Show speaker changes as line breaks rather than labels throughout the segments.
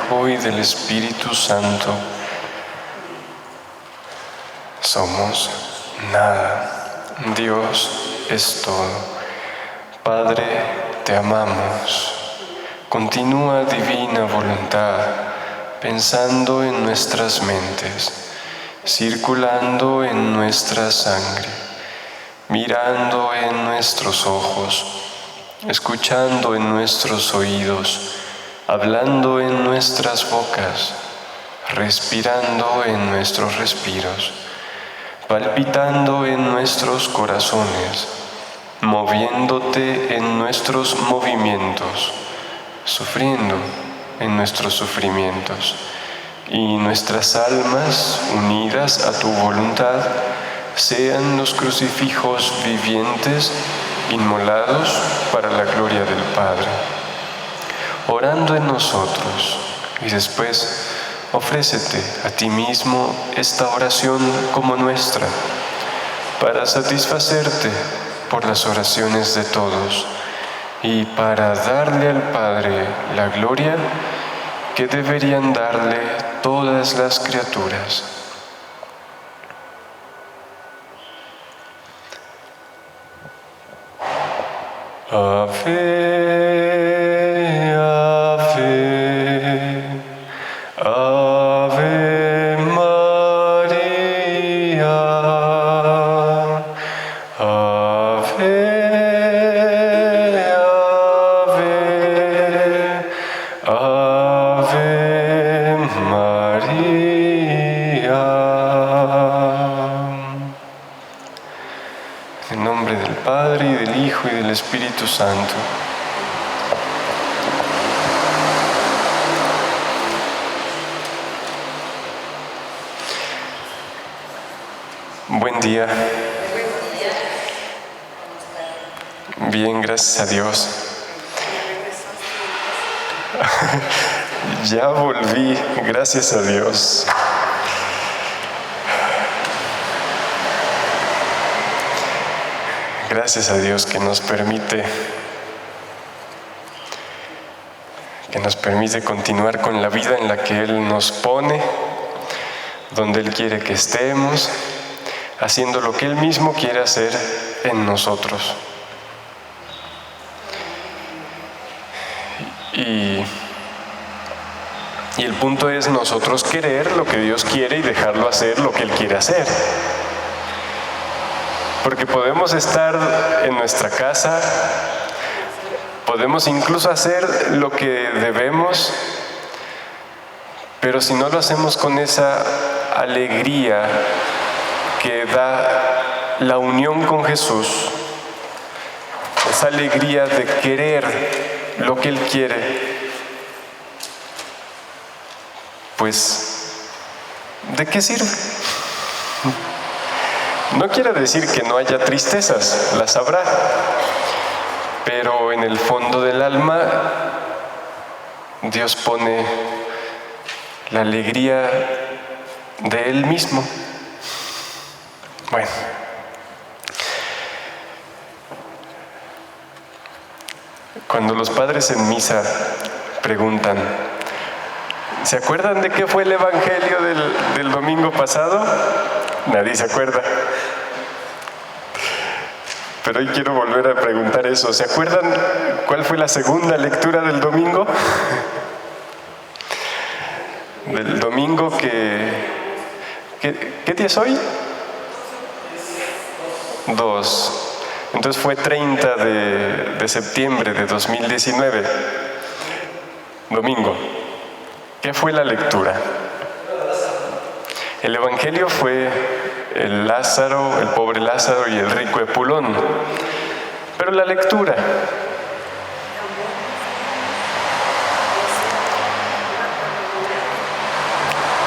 Hijo y del Espíritu Santo. Somos nada. Dios es todo. Padre, te amamos. Continúa divina voluntad, pensando en nuestras mentes, circulando en nuestra sangre, mirando en nuestros ojos, escuchando en nuestros oídos, hablando en nuestras bocas, respirando en nuestros respiros, palpitando en nuestros corazones, moviéndote en nuestros movimientos, sufriendo en nuestros sufrimientos, y nuestras almas unidas a tu voluntad sean los crucifijos vivientes inmolados para la gloria del Padre. Orando en nosotros y después ofrécete a ti mismo esta oración como nuestra, para satisfacerte por las oraciones de todos y para darle al Padre la gloria que deberían darle todas las criaturas. Ave, ave, ave María, ave, ave, ave María. En nombre del Padre, y del Hijo, y del Espíritu Santo. Buen día. Bien, gracias a Dios. Ya volví, gracias a Dios. Gracias a Dios que nos permite continuar con la vida en la que Él nos pone, donde Él quiere que estemos, haciendo lo que Él mismo quiere hacer en nosotros. Y el punto es nosotros querer lo que Dios quiere y dejarlo hacer lo que Él quiere hacer. Porque podemos estar en nuestra casa, podemos incluso hacer lo que debemos, pero si no lo hacemos con esa alegría que da la unión con Jesús, esa alegría de querer lo que Él quiere, pues, ¿de qué sirve? No quiere decir que no haya tristezas, las habrá, pero en el fondo del alma Dios pone la alegría de Él mismo. Bueno, cuando los padres en misa preguntan, ¿se acuerdan de qué fue el Evangelio del domingo pasado? Nadie se acuerda. Pero hoy quiero volver a preguntar eso. ¿Se acuerdan cuál fue la segunda lectura del domingo? Del domingo ¿qué día es hoy? 2. Entonces fue 30 de septiembre de 2019. Domingo. ¿Qué fue la lectura? El Evangelio fue el pobre Lázaro y el rico Epulón. Pero la lectura,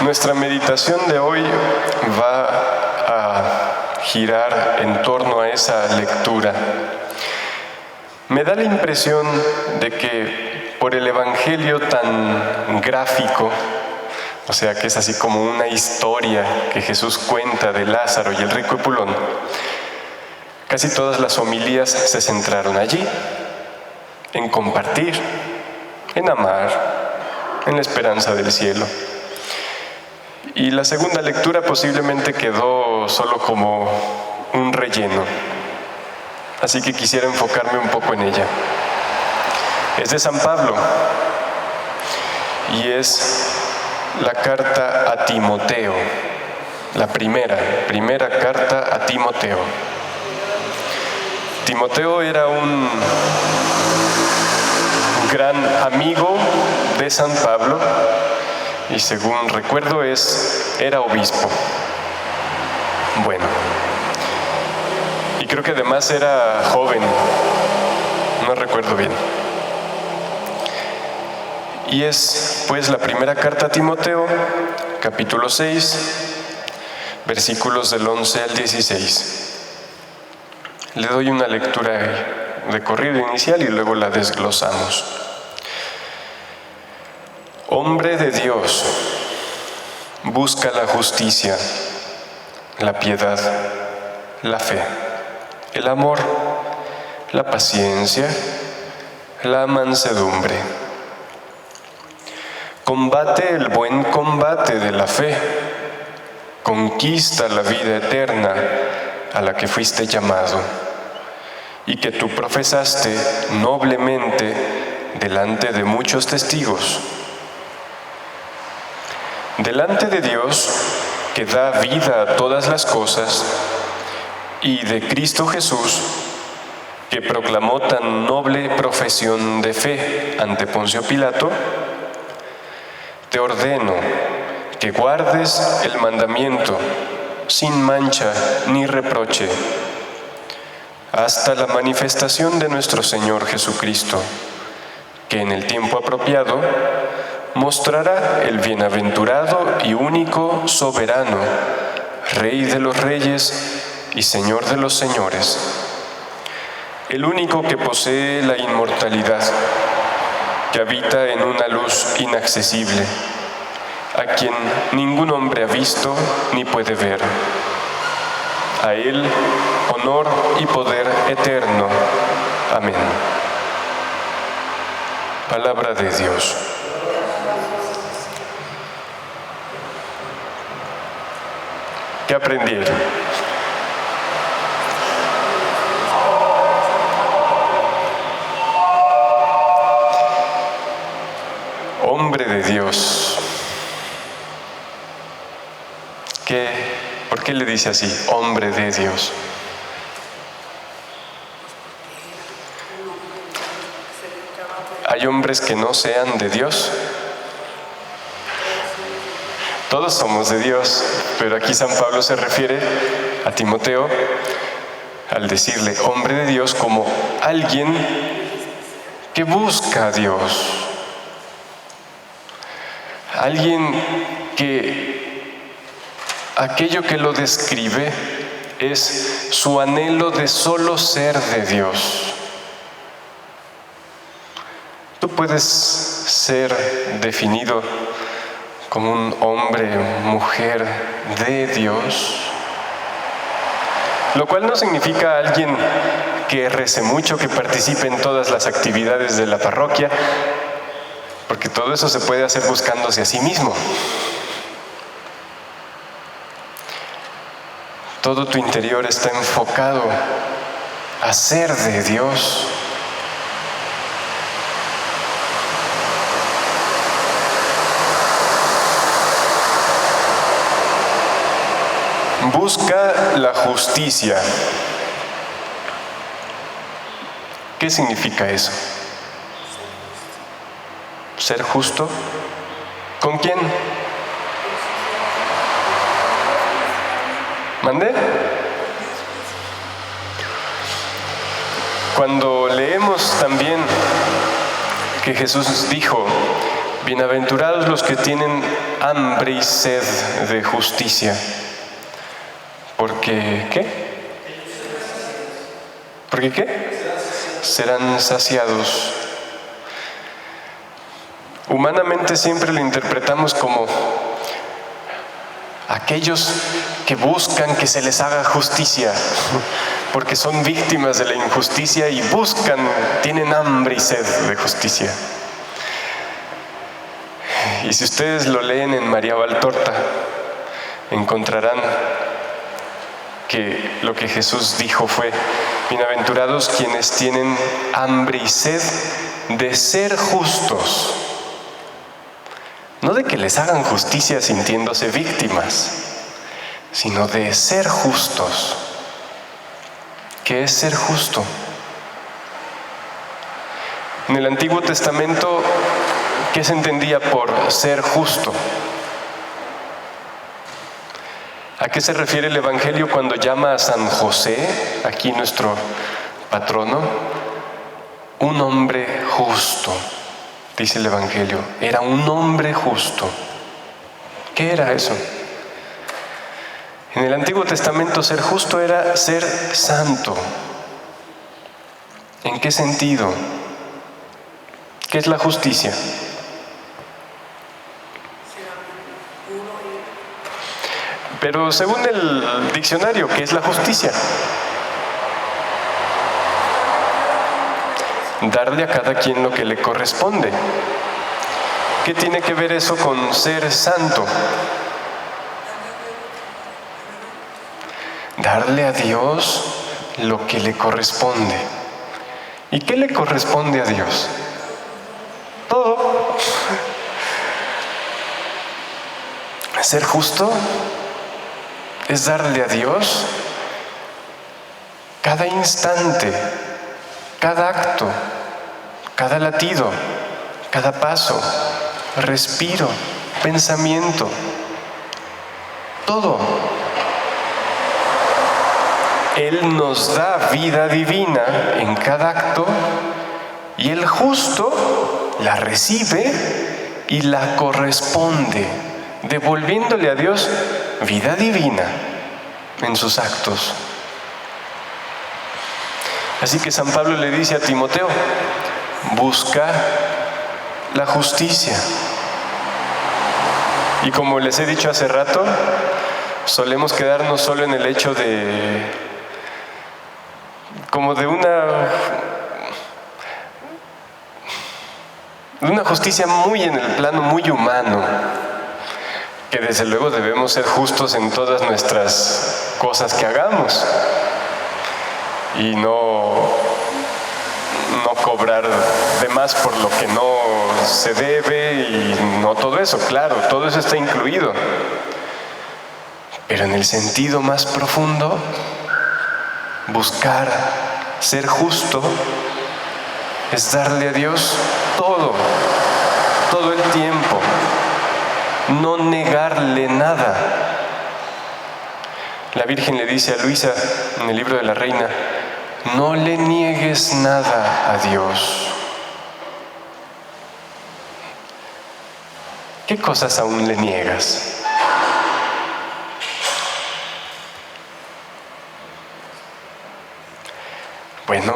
nuestra meditación de hoy va a girar en torno a esa lectura. Me da la impresión de que por el Evangelio tan gráfico, o sea que es así como una historia que Jesús cuenta de Lázaro y el rico Epulón, casi todas las homilías se centraron allí, en compartir, en amar, en la esperanza del cielo. Y la segunda lectura posiblemente quedó solo como un relleno, así que quisiera enfocarme un poco en ella. Es de San Pablo y es la carta a Timoteo, la primera carta a Timoteo. Timoteo era un gran amigo de San Pablo y, según recuerdo, era obispo. Bueno, y creo que además era joven, no recuerdo bien. Y es pues la primera carta a Timoteo, capítulo 6, versículos del 11 al 16. Le doy una lectura de corrido inicial y luego la desglosamos. Hombre de Dios, busca la justicia, la piedad, la fe, el amor, la paciencia, la mansedumbre. Combate el buen combate de la fe, conquista la vida eterna a la que fuiste llamado y que tú profesaste noblemente delante de muchos testigos. Delante de Dios, que da vida a todas las cosas, y de Cristo Jesús, que proclamó tan noble profesión de fe ante Poncio Pilato, te ordeno que guardes el mandamiento sin mancha ni reproche, hasta la manifestación de nuestro Señor Jesucristo, que en el tiempo apropiado mostrará el bienaventurado y único soberano, Rey de los reyes y Señor de los señores, el único que posee la inmortalidad, que habita en una luz inaccesible, a quien ningún hombre ha visto ni puede ver. A Él honor y poder eterno. Amén. Palabra de Dios. ¿Qué aprendieron? Hombre de Dios. ¿Por qué le dice así, hombre de Dios? ¿Hay hombres que no sean de Dios? Todos somos de Dios, pero aquí San Pablo se refiere a Timoteo al decirle hombre de Dios como alguien que busca a Dios, alguien que aquello que lo describe es su anhelo de solo ser de Dios. Tú puedes ser definido como un hombre, mujer de Dios, lo cual no significa alguien que rece mucho, que participe en todas las actividades de la parroquia, porque todo eso se puede hacer buscándose a sí mismo. Todo tu interior está enfocado a ser de Dios. Busca la justicia. ¿Qué significa eso? ¿Ser justo? ¿Con quién? ¿Mandé? Cuando leemos también que Jesús dijo, bienaventurados los que tienen hambre y sed de justicia, porque ¿qué? ¿Porque qué? Serán saciados. Humanamente siempre lo interpretamos como aquellos que buscan que se les haga justicia, porque son víctimas de la injusticia y tienen hambre y sed de justicia. Y si ustedes lo leen en María Valtorta, encontrarán que lo que Jesús dijo fue: bienaventurados quienes tienen hambre y sed de ser justos. No de que les hagan justicia sintiéndose víctimas, sino de ser justos. ¿Qué es ser justo? En el Antiguo Testamento, ¿qué se entendía por ser justo? ¿A qué se refiere el Evangelio cuando llama a San José, aquí nuestro patrono, un hombre justo? Dice el Evangelio, era un hombre justo. ¿Qué era eso? En el Antiguo Testamento ser justo era ser santo. ¿En qué sentido? ¿Qué es la justicia? Pero según el diccionario, ¿qué es la justicia? Darle a cada quien lo que le corresponde. ¿Qué tiene que ver eso con ser santo? Darle a Dios lo que le corresponde. ¿Y qué le corresponde a Dios? Todo. Ser justo es darle a Dios cada instante, cada acto, cada latido, cada paso, respiro, pensamiento, todo. Él nos da vida divina en cada acto y el justo la recibe y la corresponde, devolviéndole a Dios vida divina en sus actos. Así que San Pablo le dice a Timoteo: busca la justicia. Y como les he dicho hace rato, solemos quedarnos solo en el hecho de una justicia muy en el plano muy humano, que desde luego debemos ser justos en todas nuestras cosas que hagamos y no cobrar de más por lo que no se debe y no todo eso. Claro, todo eso está incluido, pero en el sentido más profundo, buscar ser justo es darle a Dios todo el tiempo, no negarle nada. La Virgen le dice a Luisa en el libro de la Reina: no le niegues nada a Dios. ¿Qué cosas aún le niegas? Bueno,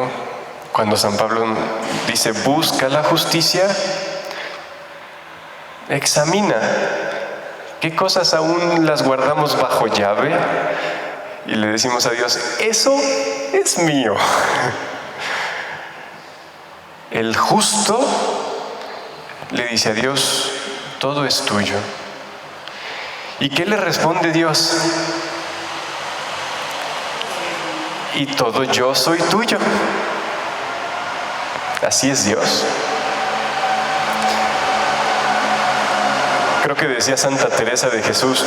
cuando San Pablo dice busca la justicia, examina qué cosas aún las guardamos bajo llave y le decimos a Dios: eso es mío. El justo le dice a Dios: todo es tuyo. ¿Y qué le responde Dios? Y todo yo soy tuyo. Así es Dios. Creo que decía Santa Teresa de Jesús: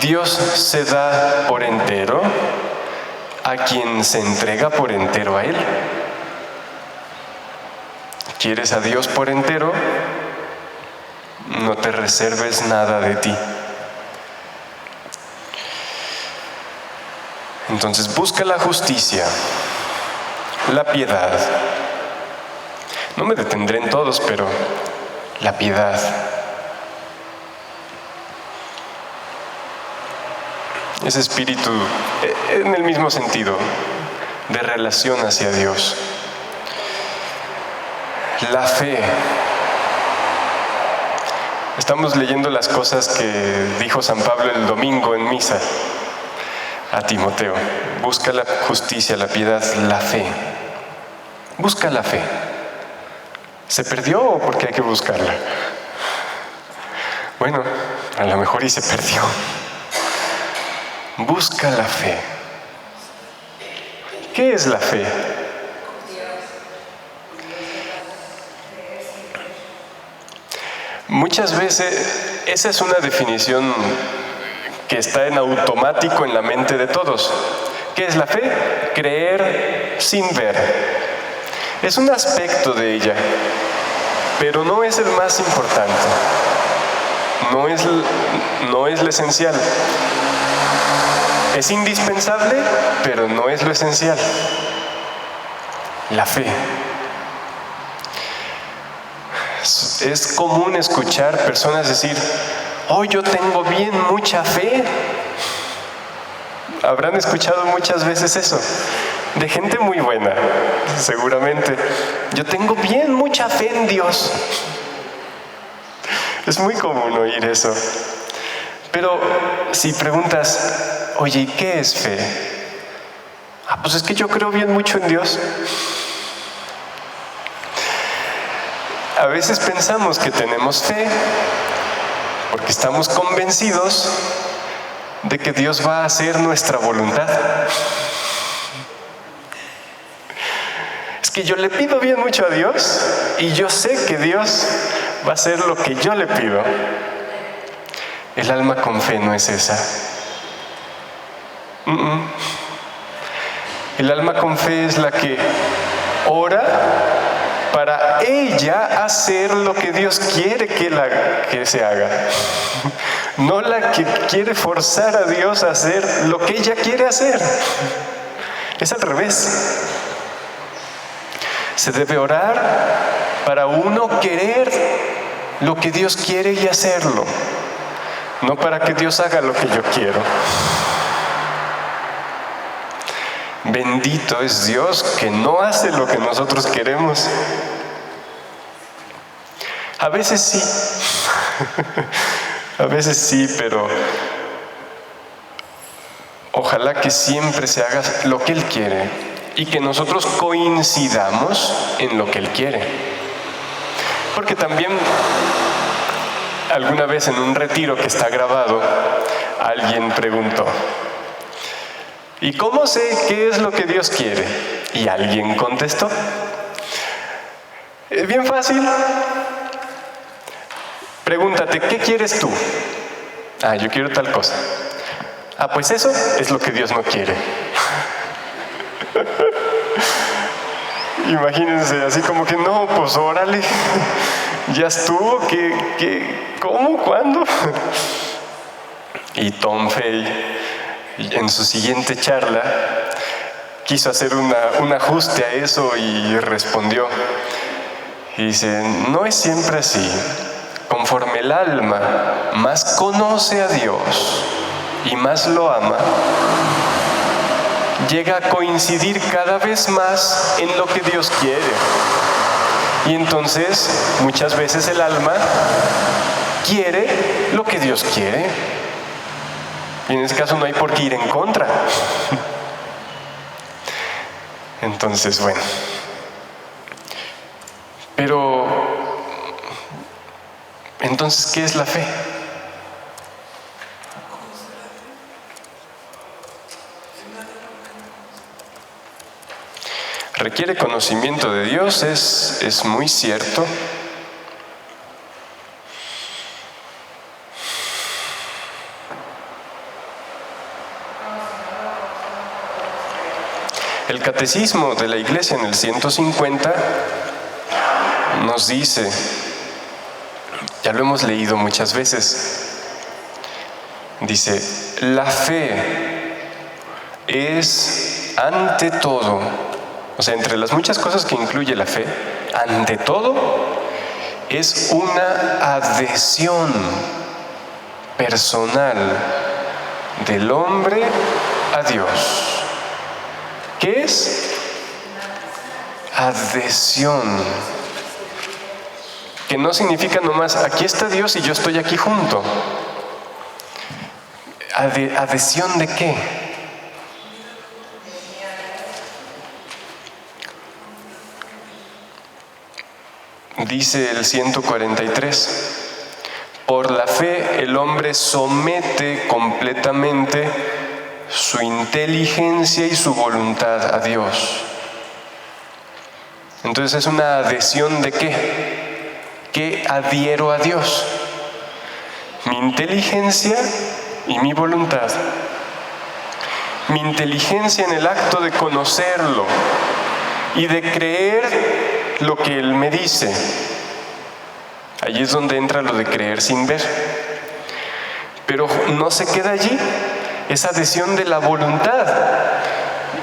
Dios se da por entero a quien se entrega por entero a Él. ¿Quieres a Dios por entero? No te reserves nada de ti. Entonces busca la justicia, la piedad. No me detendré en todos, pero la piedad. Ese espíritu, en el mismo sentido, de relación hacia Dios. La fe. Estamos leyendo las cosas que dijo San Pablo el domingo en misa a Timoteo. Busca la justicia, la piedad, la fe. Busca la fe. ¿Se perdió o porque hay que buscarla? Bueno, a lo mejor y se perdió. Busca la fe. ¿Qué es la fe? Muchas veces esa es una definición que está en automático en la mente de todos. ¿Qué es la fe? Creer sin ver. Es un aspecto de ella, pero no es el más importante. No es lo esencial. Es indispensable, pero no es lo esencial. La fe. Es común escuchar personas decir, oh, yo tengo bien mucha fe. Habrán escuchado muchas veces eso, de gente muy buena, seguramente. Yo tengo bien mucha fe en Dios. Es muy común oír eso. Pero si preguntas, oye, ¿y qué es fe? Pues es que yo creo bien mucho en Dios. A veces pensamos que tenemos fe porque estamos convencidos de que Dios va a hacer nuestra voluntad. Es que yo le pido bien mucho a Dios y yo sé que Dios va a hacer lo que yo le pido. El alma con fe no es esa. El alma con fe es la que ora para ella hacer lo que Dios quiere que se haga. No la que quiere forzar a Dios a hacer lo que ella quiere hacer. Es al revés. Se debe orar para uno querer lo que Dios quiere y hacerlo, no para que Dios haga lo que yo quiero. Bendito es Dios que no hace lo que nosotros queremos. A veces sí, a veces sí, pero ojalá que siempre se haga lo que Él quiere y que nosotros coincidamos en lo que Él quiere. Porque también alguna vez en un retiro que está grabado, alguien preguntó, ¿y cómo sé qué es lo que Dios quiere? Y alguien contestó, es bien fácil. Pregúntate, ¿qué quieres tú? Yo quiero tal cosa. Pues eso es lo que Dios no quiere. Imagínense, así como que no, pues órale, ya estuvo, ¿cómo? ¿Cuándo? Y Tom Fay, en su siguiente charla, quiso hacer un ajuste a eso y respondió. Y dice, no es siempre así. Conforme el alma más conoce a Dios y más lo ama, llega a coincidir cada vez más en lo que Dios quiere. Y entonces, muchas veces el alma quiere lo que Dios quiere. Y en ese caso no hay por qué ir en contra. Entonces, bueno. Pero, entonces, ¿qué es la fe? Requiere conocimiento de Dios, es muy cierto. El Catecismo de la Iglesia en el 150 nos dice, ya lo hemos leído muchas veces, dice, la fe es ante todo, o sea, entre las muchas cosas que incluye la fe, ante todo, es una adhesión personal del hombre a Dios. ¿Qué es? Adhesión. Que no significa nomás, aquí está Dios y yo estoy aquí junto. ¿Adhesión de qué? Dice el 143, por la fe el hombre somete completamente su inteligencia y su voluntad a Dios. Entonces es una adhesión de ¿qué? ¿Qué adhiero a Dios? Mi inteligencia y mi voluntad. Mi inteligencia en el acto de conocerlo y de creer lo que Él me dice. Allí es donde entra lo de creer sin ver. Pero no se queda allí, es adhesión de la voluntad.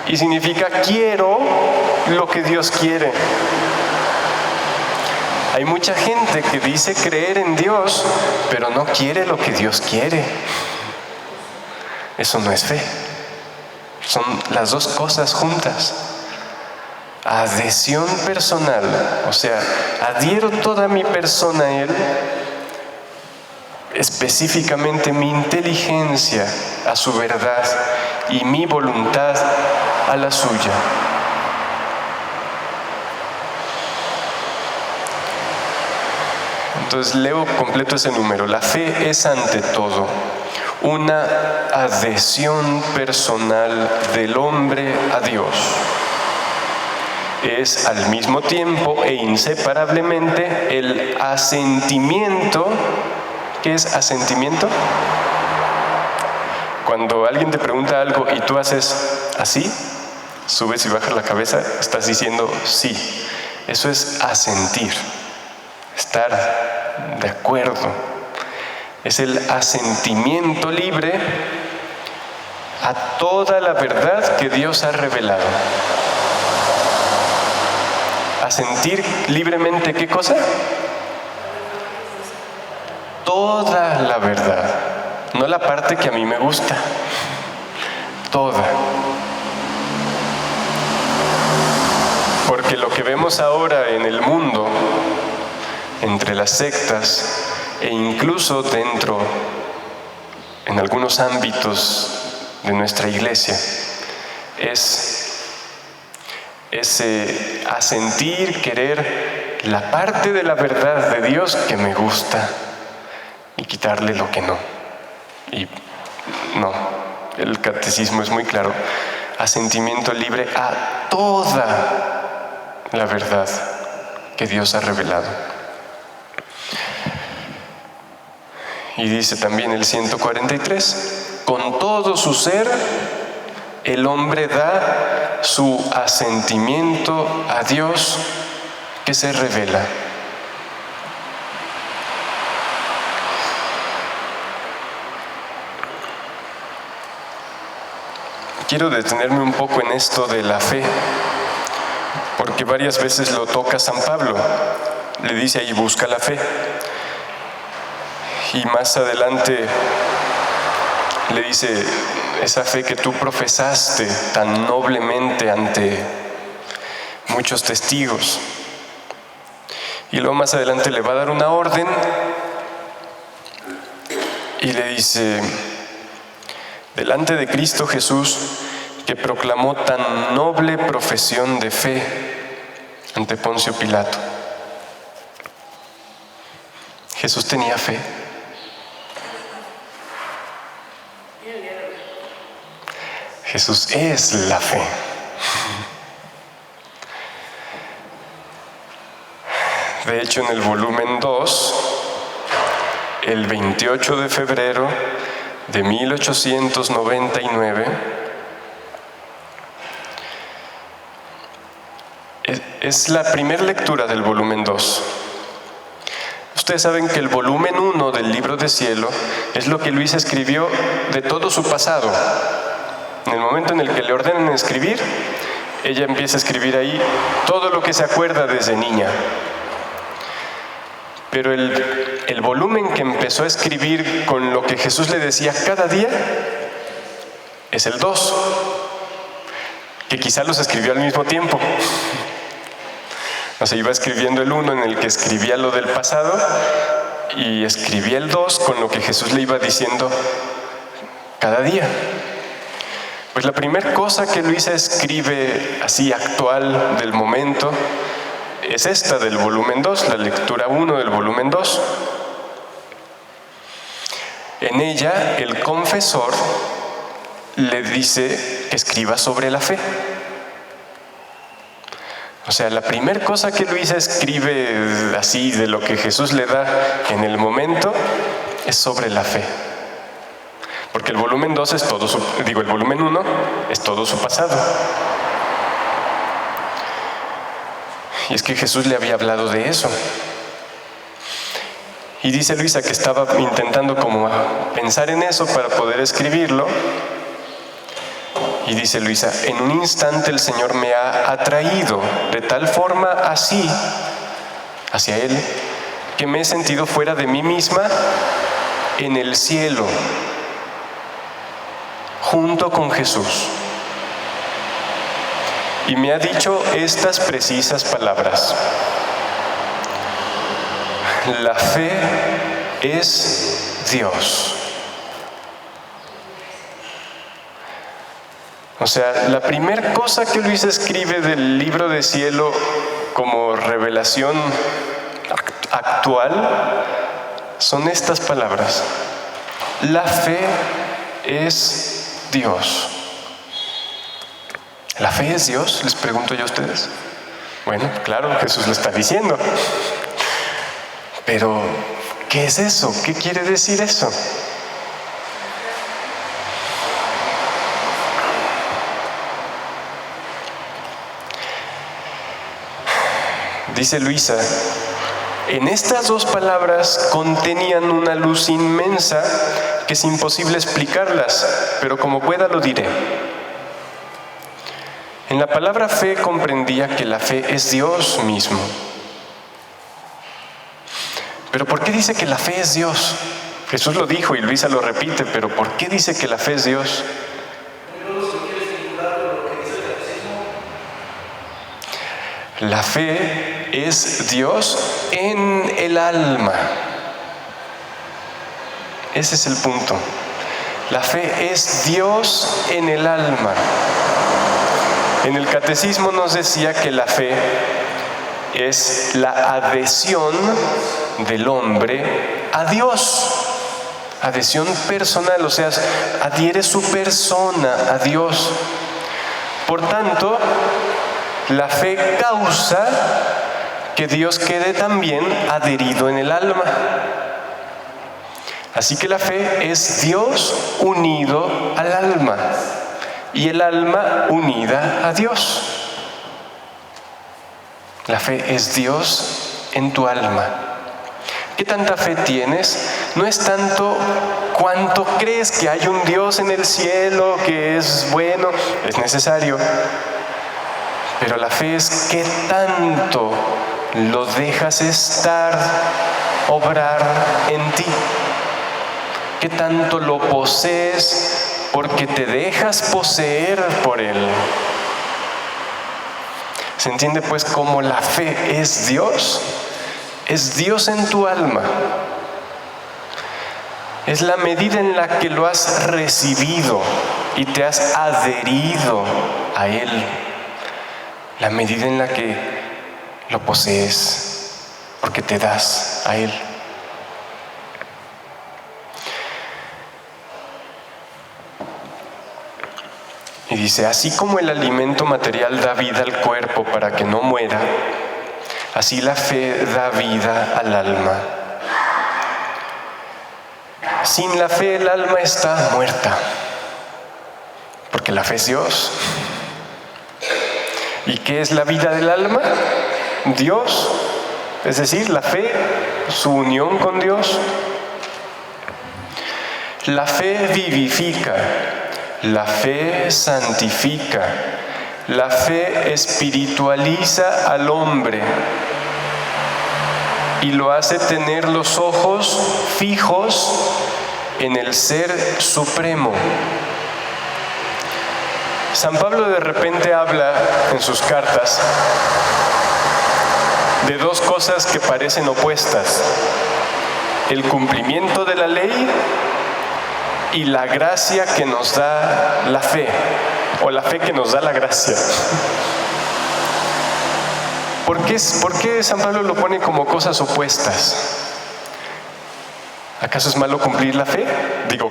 Y significa quiero lo que Dios quiere. Hay mucha gente que dice creer en Dios, pero no quiere lo que Dios quiere. Eso no es fe. Son las dos cosas juntas. Adhesión personal, o sea, adhiero toda mi persona a Él, específicamente mi inteligencia a su verdad y mi voluntad a la suya. Entonces leo completo ese número. La fe es ante todo una adhesión personal del hombre a Dios. Es al mismo tiempo e inseparablemente el asentimiento. ¿Qué es asentimiento? Cuando alguien te pregunta algo y tú haces así, subes y bajas la cabeza, estás diciendo sí. Eso es asentir, estar de acuerdo. Es el asentimiento libre a toda la verdad que Dios ha revelado. Asentir libremente, ¿qué cosa? Toda la verdad, no la parte que a mí me gusta, toda. Porque lo que vemos ahora en el mundo, entre las sectas e incluso dentro, en algunos ámbitos de nuestra iglesia, es ese asentir, querer la parte de la verdad de Dios que me gusta y quitarle lo que no. Y no, el catecismo es muy claro. Asentimiento libre a toda la verdad que Dios ha revelado. Y dice también el 143, con todo su ser, el hombre da su asentimiento a Dios que se revela. Quiero detenerme un poco en esto de la fe, porque varias veces lo toca San Pablo. Le dice ahí, busca la fe. Y más adelante le dice, esa fe que tú profesaste tan noblemente ante muchos testigos. Y luego más adelante le va a dar una orden y le dice, delante de Cristo Jesús, que proclamó tan noble profesión de fe ante Poncio Pilato. Jesús tenía fe. Jesús es la fe. De hecho, en el volumen 2, el 28 de febrero de 1899, es la primera lectura del volumen 2. Ustedes saben que el volumen 1 del Libro de Cielo es lo que Luisa escribió de todo su pasado. En el momento en el que le ordenan escribir, ella empieza a escribir ahí todo lo que se acuerda desde niña. Pero el volumen que empezó a escribir con lo que Jesús le decía cada día es el 2, que quizá los escribió al mismo tiempo. O sea, iba escribiendo el 1 en el que escribía lo del pasado y escribía el 2 con lo que Jesús le iba diciendo cada día. Pues la primera cosa que Luisa escribe así actual del momento es esta del volumen 2, la lectura 1 del volumen 2. En ella el confesor le dice que escriba sobre la fe. O sea, la primera cosa que Luisa escribe así de lo que Jesús le da en el momento es sobre la fe. Porque el volumen 2 es todo el volumen 1 es todo su pasado. Y es que Jesús le había hablado de eso. Y dice Luisa que estaba intentando como pensar en eso para poder escribirlo. Y dice Luisa, en un instante el Señor me ha atraído de tal forma así, hacia Él, que me he sentido fuera de mí misma en el cielo, junto con Jesús. Y me ha dicho estas precisas palabras: la fe es Dios. O sea, la primera cosa que Luisa escribe del libro de cielo como revelación actual son estas palabras: la fe es Dios. ¿La fe es Dios? Les pregunto yo a ustedes. Bueno, claro, Jesús lo está diciendo. Pero, ¿qué es eso? ¿Qué quiere decir eso? Dice Luisa, en estas dos palabras contenían una luz inmensa que es imposible explicarlas, pero como pueda lo diré. En la palabra fe comprendía que la fe es Dios mismo. ¿Pero por qué dice que la fe es Dios? Jesús lo dijo y Luisa lo repite, pero ¿por qué dice que la fe es Dios? La fe es Dios en el alma. Ese es el punto. La fe es Dios en el alma. En el catecismo nos decía que la fe es la adhesión del hombre a Dios. Adhesión personal, o sea, adhiere su persona a Dios. Por tanto, la fe causa que Dios quede también adherido en el alma. Así que la fe es Dios unido al alma y el alma unida a Dios. La fe es Dios en tu alma. ¿Qué tanta fe tienes? No es tanto cuánto crees que hay un Dios en el cielo, que es bueno, es necesario. Pero la fe es qué tanto lo dejas estar, obrar en ti. Qué tanto lo posees porque te dejas poseer por Él. ¿Se entiende pues cómo la fe es Dios? Es Dios en tu alma. Es la medida en la que lo has recibido y te has adherido a Él. La medida en la que lo posees porque te das a Él. Y dice, así como el alimento material da vida al cuerpo para que no muera, así la fe da vida al alma. Sin la fe el alma está muerta, porque la fe es Dios. ¿Y qué es la vida del alma? Dios, es decir, la fe, su unión con Dios. La fe vivifica. La fe santifica, la fe espiritualiza al hombre y lo hace tener los ojos fijos en el Ser Supremo. San Pablo de repente habla en sus cartas de dos cosas que parecen opuestas: el cumplimiento de la ley y la gracia que nos da la fe, o la fe que nos da la gracia. ¿Por qué San Pablo lo pone como cosas opuestas? ¿Acaso es malo cumplir la fe?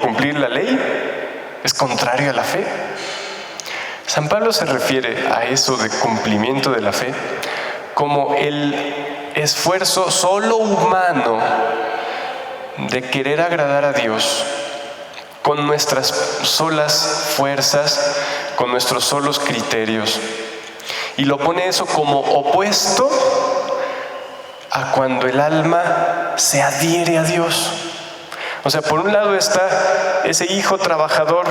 Cumplir la ley. ¿Es contrario a la fe? San Pablo se refiere a eso de cumplimiento de la fe como el esfuerzo solo humano de querer agradar a Dios con nuestras solas fuerzas, con nuestros solos criterios. Y lo pone eso como opuesto a cuando el alma se adhiere a Dios. O sea, por un lado está ese hijo trabajador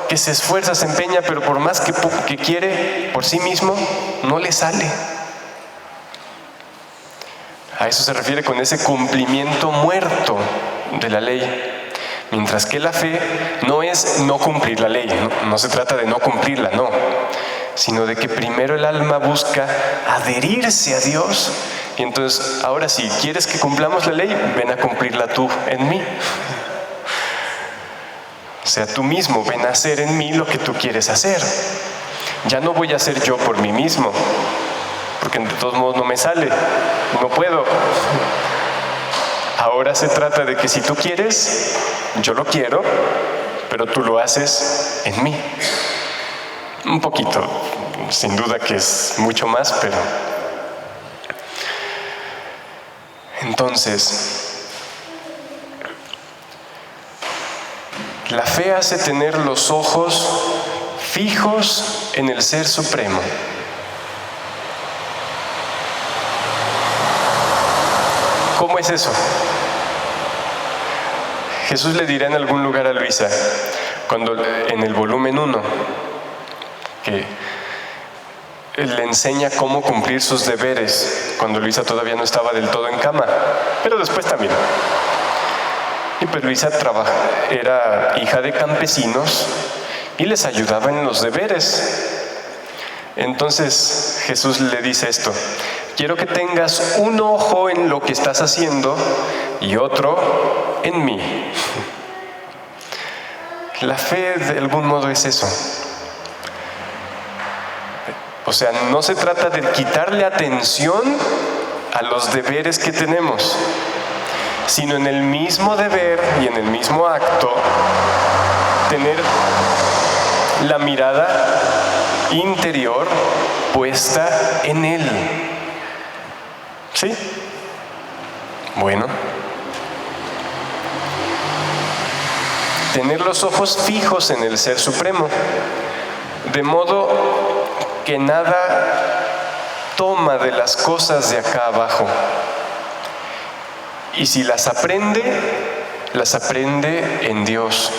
que se esfuerza, se empeña, pero por más que quiere por sí mismo, no le sale. A eso se refiere con ese cumplimiento muerto de la ley. Mientras que la fe no es no cumplir la ley, no se trata de no cumplirla, no, sino de que primero el alma busca adherirse a Dios. Y entonces, ahora sí, ¿quieres que cumplamos la ley? Ven a cumplirla tú en mí. O sea, tú mismo ven a hacer en mí lo que tú quieres hacer. Ya no voy a hacer yo por mí mismo, porque de todos modos no me sale, no puedo. Ahora se trata de que si tú quieres, yo lo quiero, pero tú lo haces en mí. Un poquito, sin duda que es mucho más, pero... Entonces, la fe hace tener los ojos fijos en el Ser Supremo. ¿Cómo es eso? Jesús le dirá en algún lugar a Luisa, en el volumen 1, que él le enseña cómo cumplir sus deberes, cuando Luisa todavía no estaba del todo en cama, pero después también. Y pues Luisa era hija de campesinos y les ayudaba en los deberes. Entonces Jesús le dice esto: quiero que tengas un ojo en lo que estás haciendo y otro en mí. La fe de algún modo es eso. O sea, no se trata de quitarle atención a los deberes que tenemos, sino en el mismo deber y en el mismo acto tener la mirada interior puesta en Él. ¿Sí? Bueno. Tener los ojos fijos en el Ser Supremo, de modo que nada toma de las cosas de acá abajo. Y si las aprende en Dios.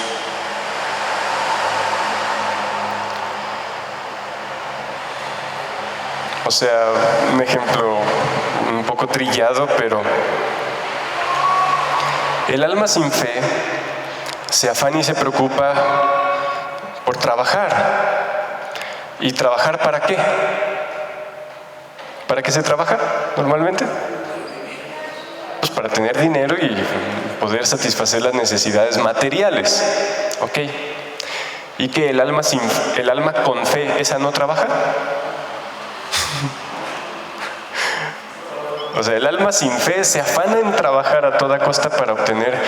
O sea, un ejemplo un poco trillado, pero el alma sin fe se afana y se preocupa por trabajar. ¿Y trabajar para qué? ¿Para qué se trabaja normalmente? Pues para tener dinero y poder satisfacer las necesidades materiales. ¿Ok? ¿Y que el alma con fe, esa no trabaja? O sea, el alma sin fe se afana en trabajar a toda costa para obtener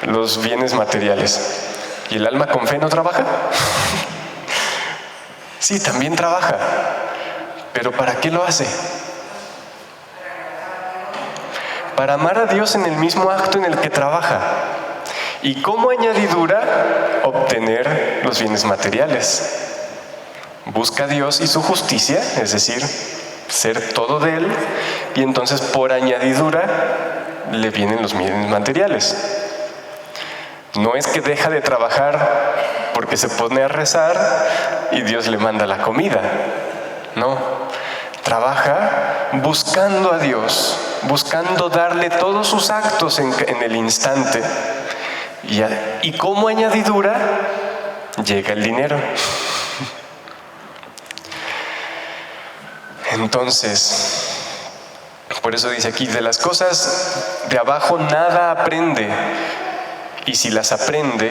los bienes materiales. ¿Y el alma con fe no trabaja? Sí, también trabaja. ¿Pero para qué lo hace? Para amar a Dios en el mismo acto en el que trabaja. Y como añadidura, obtener los bienes materiales. Busca a Dios y su justicia, es decir, ser todo de Él, y entonces por añadidura le vienen los bienes materiales. No es que deja de trabajar porque se pone a rezar y Dios le manda la comida. No, trabaja buscando a Dios, buscando darle todos sus actos en el instante. Y como añadidura llega el dinero. Entonces, por eso dice aquí, de las cosas de abajo nada aprende, y si las aprende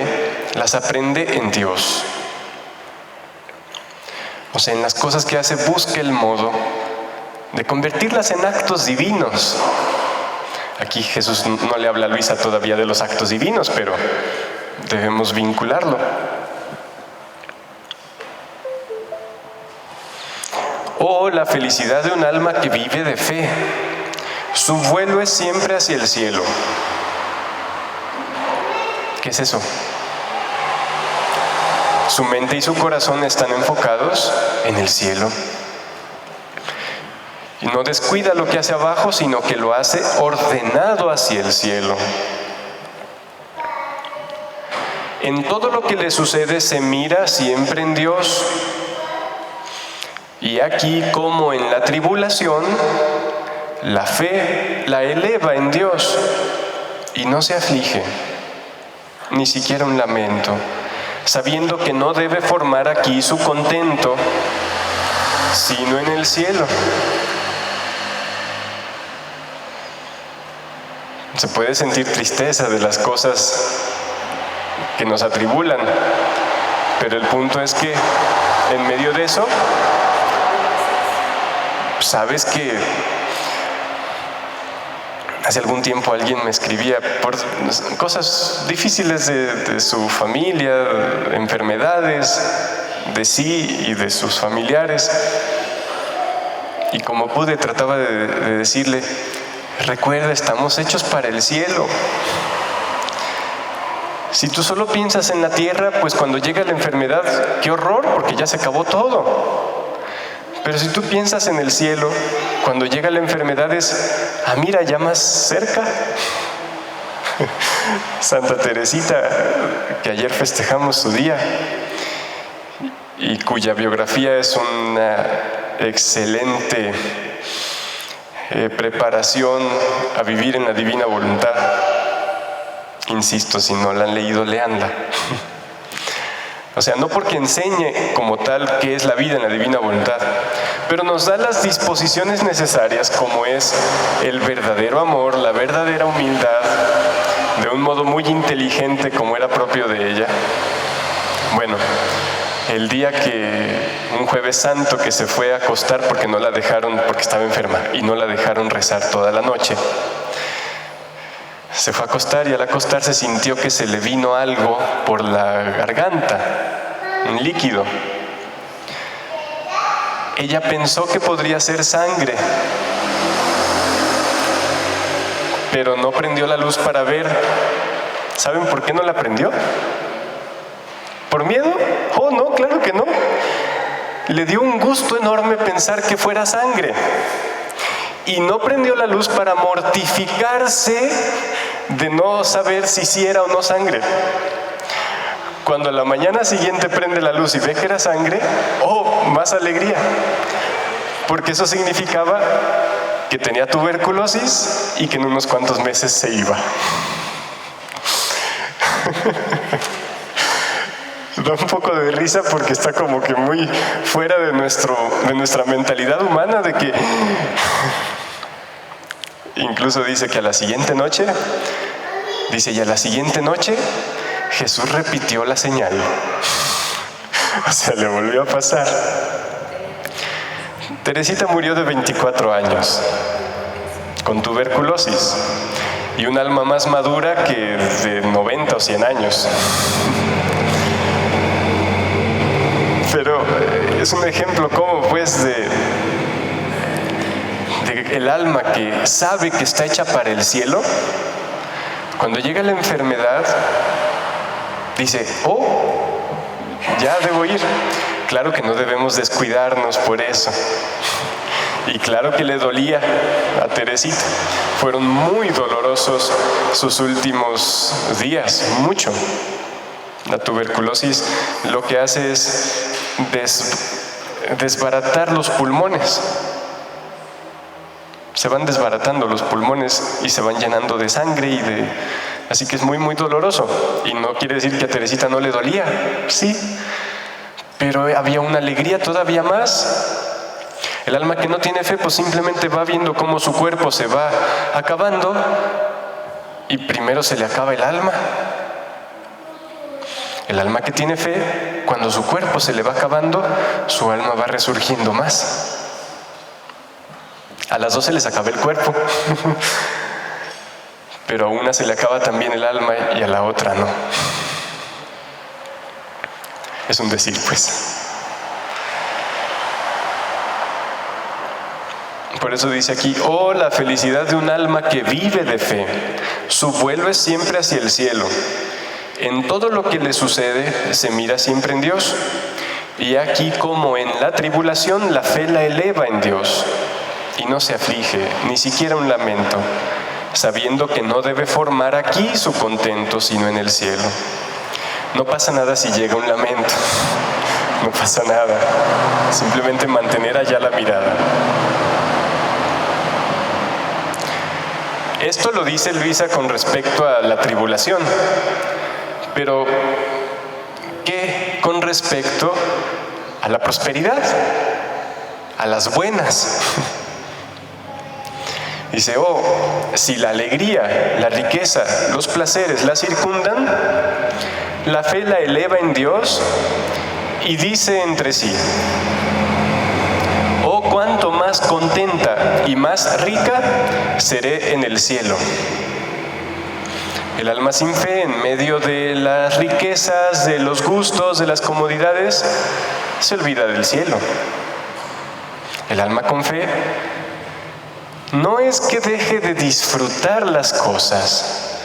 en Dios. O sea, en las cosas que hace busca el modo de convertirlas en actos divinos. Aquí Jesús no le habla a Luisa todavía de los actos divinos, pero debemos vincularlo. Oh, la felicidad de un alma que vive de fe. Su vuelo es siempre hacia el cielo. ¿Qué es eso? Su mente y su corazón están enfocados en el cielo. Y no descuida lo que hace abajo, sino que lo hace ordenado hacia el cielo. En todo lo que le sucede se mira siempre en Dios. Y aquí, como en la tribulación, la fe la eleva en Dios y no se aflige, ni siquiera un lamento, sabiendo que no debe formar aquí su contento, sino en el cielo. Se puede sentir tristeza de las cosas que nos atribulan, pero el punto es que en medio de eso, sabes que hace algún tiempo alguien me escribía por cosas difíciles de su familia, enfermedades, de sí y de sus familiares, y como pude trataba de decirle: recuerda, estamos hechos para el cielo. Si tú solo piensas en la tierra, pues cuando llega la enfermedad, qué horror, porque ya se acabó todo. Pero si tú piensas en el cielo, cuando llega la enfermedad es: mira, ya más cerca. Santa Teresita, que ayer festejamos su día, y cuya biografía es una excelente preparación a vivir en la divina voluntad. Insisto, si no la han leído, léanla. O sea, no porque enseñe como tal qué es la vida en la divina voluntad, pero nos da las disposiciones necesarias, como es el verdadero amor, la verdadera humildad, de un modo muy inteligente como era propio de ella. Bueno, el día un jueves santo que se fue a acostar porque estaba enferma y no la dejaron rezar toda la noche, se fue a acostar y al acostarse sintió que se le vino algo por la garganta, un líquido. Ella pensó que podría ser sangre, pero no prendió la luz para ver. ¿Saben por qué no la prendió? ¿Por miedo? Oh, no, claro que no. Le dio un gusto enorme pensar que fuera sangre. Y no prendió la luz para mortificarse de no saber si sí era o no sangre. Cuando a la mañana siguiente prende la luz y ve que era sangre, ¡oh!, más alegría. Porque eso significaba que tenía tuberculosis y que en unos cuantos meses se iba. Da un poco de risa porque está como que muy fuera de nuestra mentalidad humana, de que incluso dice que a la siguiente noche, y a la siguiente noche Jesús repitió la señal. O sea, le volvió a pasar. Teresita murió de 24 años, con tuberculosis, y un alma más madura que de 90 o 100 años. Pero es un ejemplo como pues de el alma que sabe que está hecha para el cielo. Cuando llega la enfermedad, dice: oh, ya debo ir. Claro que no debemos descuidarnos por eso. Y claro que le dolía a Teresita. Fueron muy dolorosos sus últimos días, mucho. La tuberculosis lo que hace es desbaratar los pulmones. Se van desbaratando los pulmones y se van llenando de sangre así que es muy, muy doloroso. Y no quiere decir que a Teresita no le dolía, sí, pero había una alegría todavía más. El alma que no tiene fe, pues simplemente va viendo cómo su cuerpo se va acabando y primero se le acaba el alma. El alma que tiene fe, cuando su cuerpo se le va acabando, su alma va resurgiendo más. A las dos se les acaba el cuerpo, pero a una se le acaba también el alma y a la otra no. Es un decir, pues. Por eso dice aquí, oh, la felicidad de un alma que vive de fe. Su vuelo es siempre hacia el cielo. En todo lo que le sucede, se mira siempre en Dios. Y aquí como en la tribulación, la fe la eleva en Dios. Y no se aflige, ni siquiera un lamento, sabiendo que no debe formar aquí su contento, sino en el cielo. No pasa nada si llega un lamento. No pasa nada. Simplemente mantener allá la mirada. Esto lo dice Luisa con respecto a la tribulación, pero ¿qué con respecto a la prosperidad? A las buenas. Dice, oh, si la alegría, la riqueza, los placeres la circundan, la fe la eleva en Dios y dice entre sí, oh, cuánto más contenta y más rica seré en el cielo. El alma sin fe, en medio de las riquezas, de los gustos, de las comodidades, se olvida del cielo. El alma con fe no es que deje de disfrutar las cosas,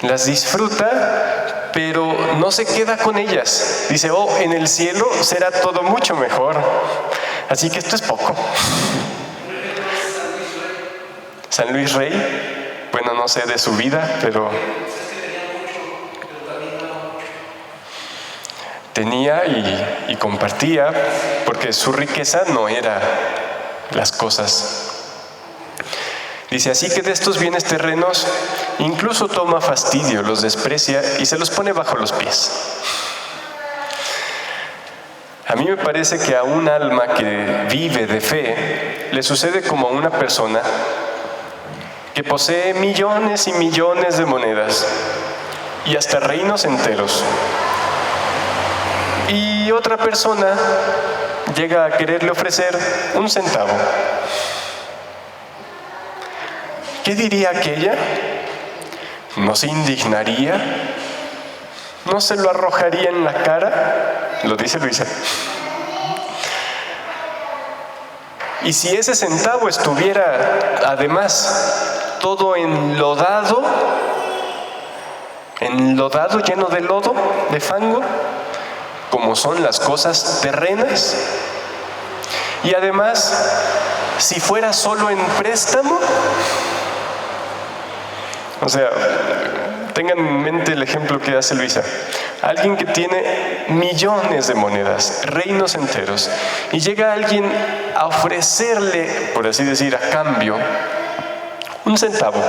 las disfruta, pero no se queda con ellas. Dice, oh, en el cielo será todo mucho mejor. Así que esto es poco. San Luis Rey, bueno, no sé de su vida, pero tenía y compartía, porque su riqueza no era las cosas. Dice, así que de estos bienes terrenos incluso toma fastidio, los desprecia y se los pone bajo los pies. A mí me parece que a un alma que vive de fe le sucede como a una persona que posee millones y millones de monedas y hasta reinos enteros. Y otra persona llega a quererle ofrecer un centavo. ¿Qué diría aquella? ¿No se indignaría? ¿No se lo arrojaría en la cara? Lo dice Luisa. Y si ese centavo estuviera, además, todo enlodado, lleno de lodo, de fango, como son las cosas terrenas, y además, si fuera solo en préstamo, o sea, tengan en mente el ejemplo que hace Luisa. Alguien que tiene millones de monedas, reinos enteros, y llega alguien a ofrecerle, por así decir, a cambio, un centavo,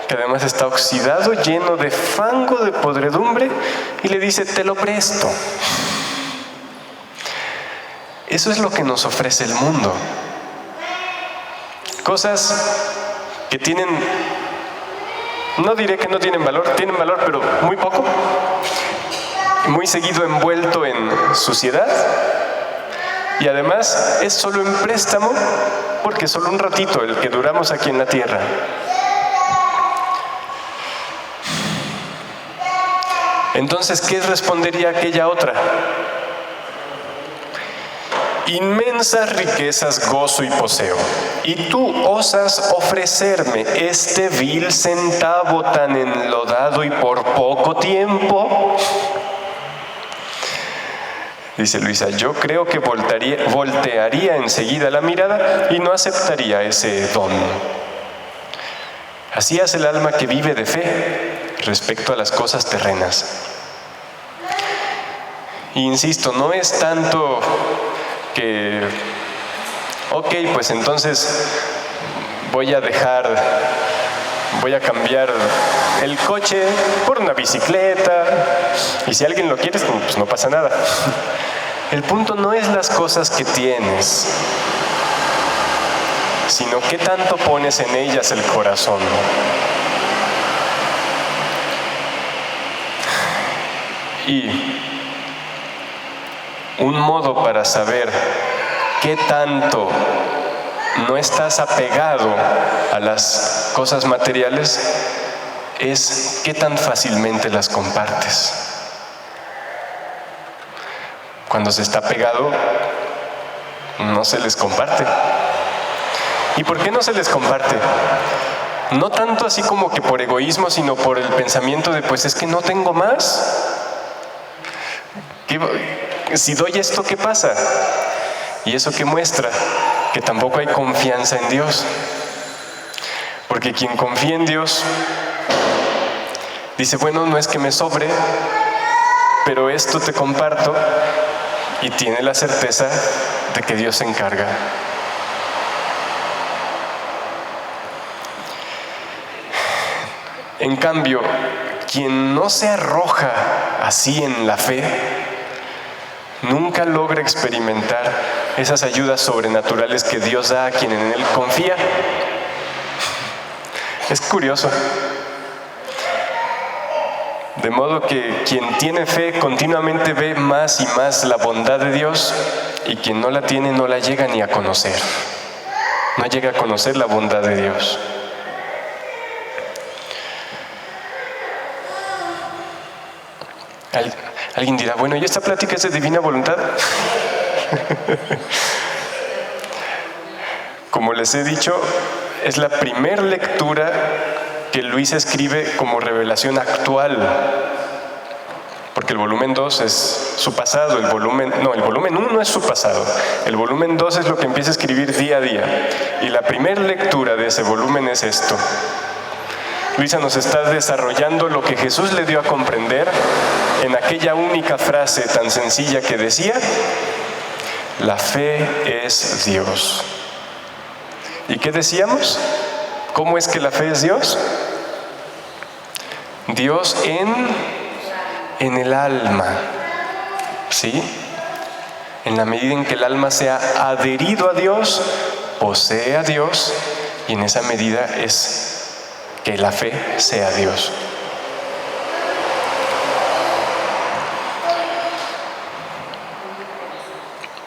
que además está oxidado, lleno de fango, de podredumbre, y le dice, te lo presto. Eso es lo que nos ofrece el mundo. Cosas que tienen, no diré que no tienen valor, tienen valor, pero muy poco, muy seguido envuelto en suciedad, y además es solo en préstamo, porque es solo un ratito el que duramos aquí en la tierra. Entonces, ¿qué respondería aquella otra? Inmensas riquezas gozo y poseo, y tú osas ofrecerme este vil centavo tan enlodado y por poco tiempo. Dice Luisa, yo creo que voltearía enseguida la mirada y no aceptaría ese don. Así hace el alma que vive de fe respecto a las cosas terrenas. Y insisto, no es tanto que, ok, pues entonces voy a cambiar el coche por una bicicleta, y si alguien lo quiere, pues no pasa nada. El punto no es las cosas que tienes, sino qué tanto pones en ellas el corazón. Y un modo para saber qué tanto no estás apegado a las cosas materiales es qué tan fácilmente las compartes. Cuando se está pegado, no se les comparte. ¿Y por qué no se les comparte? No tanto así como que por egoísmo, sino por el pensamiento de, pues es que no tengo más. Si doy esto, ¿qué pasa? ¿Y eso qué muestra? Que tampoco hay confianza en Dios. Porque quien confía en Dios dice, bueno, no es que me sobre, pero esto te comparto, y tiene la certeza de que Dios se encarga. En cambio, quien no se arroja así en la fe, nunca logra experimentar esas ayudas sobrenaturales que Dios da a quien en Él confía. Es curioso. De modo que quien tiene fe continuamente ve más y más la bondad de Dios, y quien no la tiene no la llega ni a conocer. No llega a conocer la bondad de Dios. Alguien dirá, bueno, ¿y esta plática es de divina voluntad? Como les he dicho, es la primer lectura que Luis escribe como revelación actual, porque el volumen 2 es su pasado, el volumen 1 es su pasado, el volumen 2 es lo que empieza a escribir día a día, y la primera lectura de ese volumen es esto. Luisa nos está desarrollando lo que Jesús le dio a comprender en aquella única frase tan sencilla que decía, la fe es Dios. ¿Y qué decíamos? ¿Cómo es que la fe es Dios? Dios en el alma, ¿sí? En la medida en que el alma se ha adherido a Dios, posee a Dios, y en esa medida es que la fe sea Dios.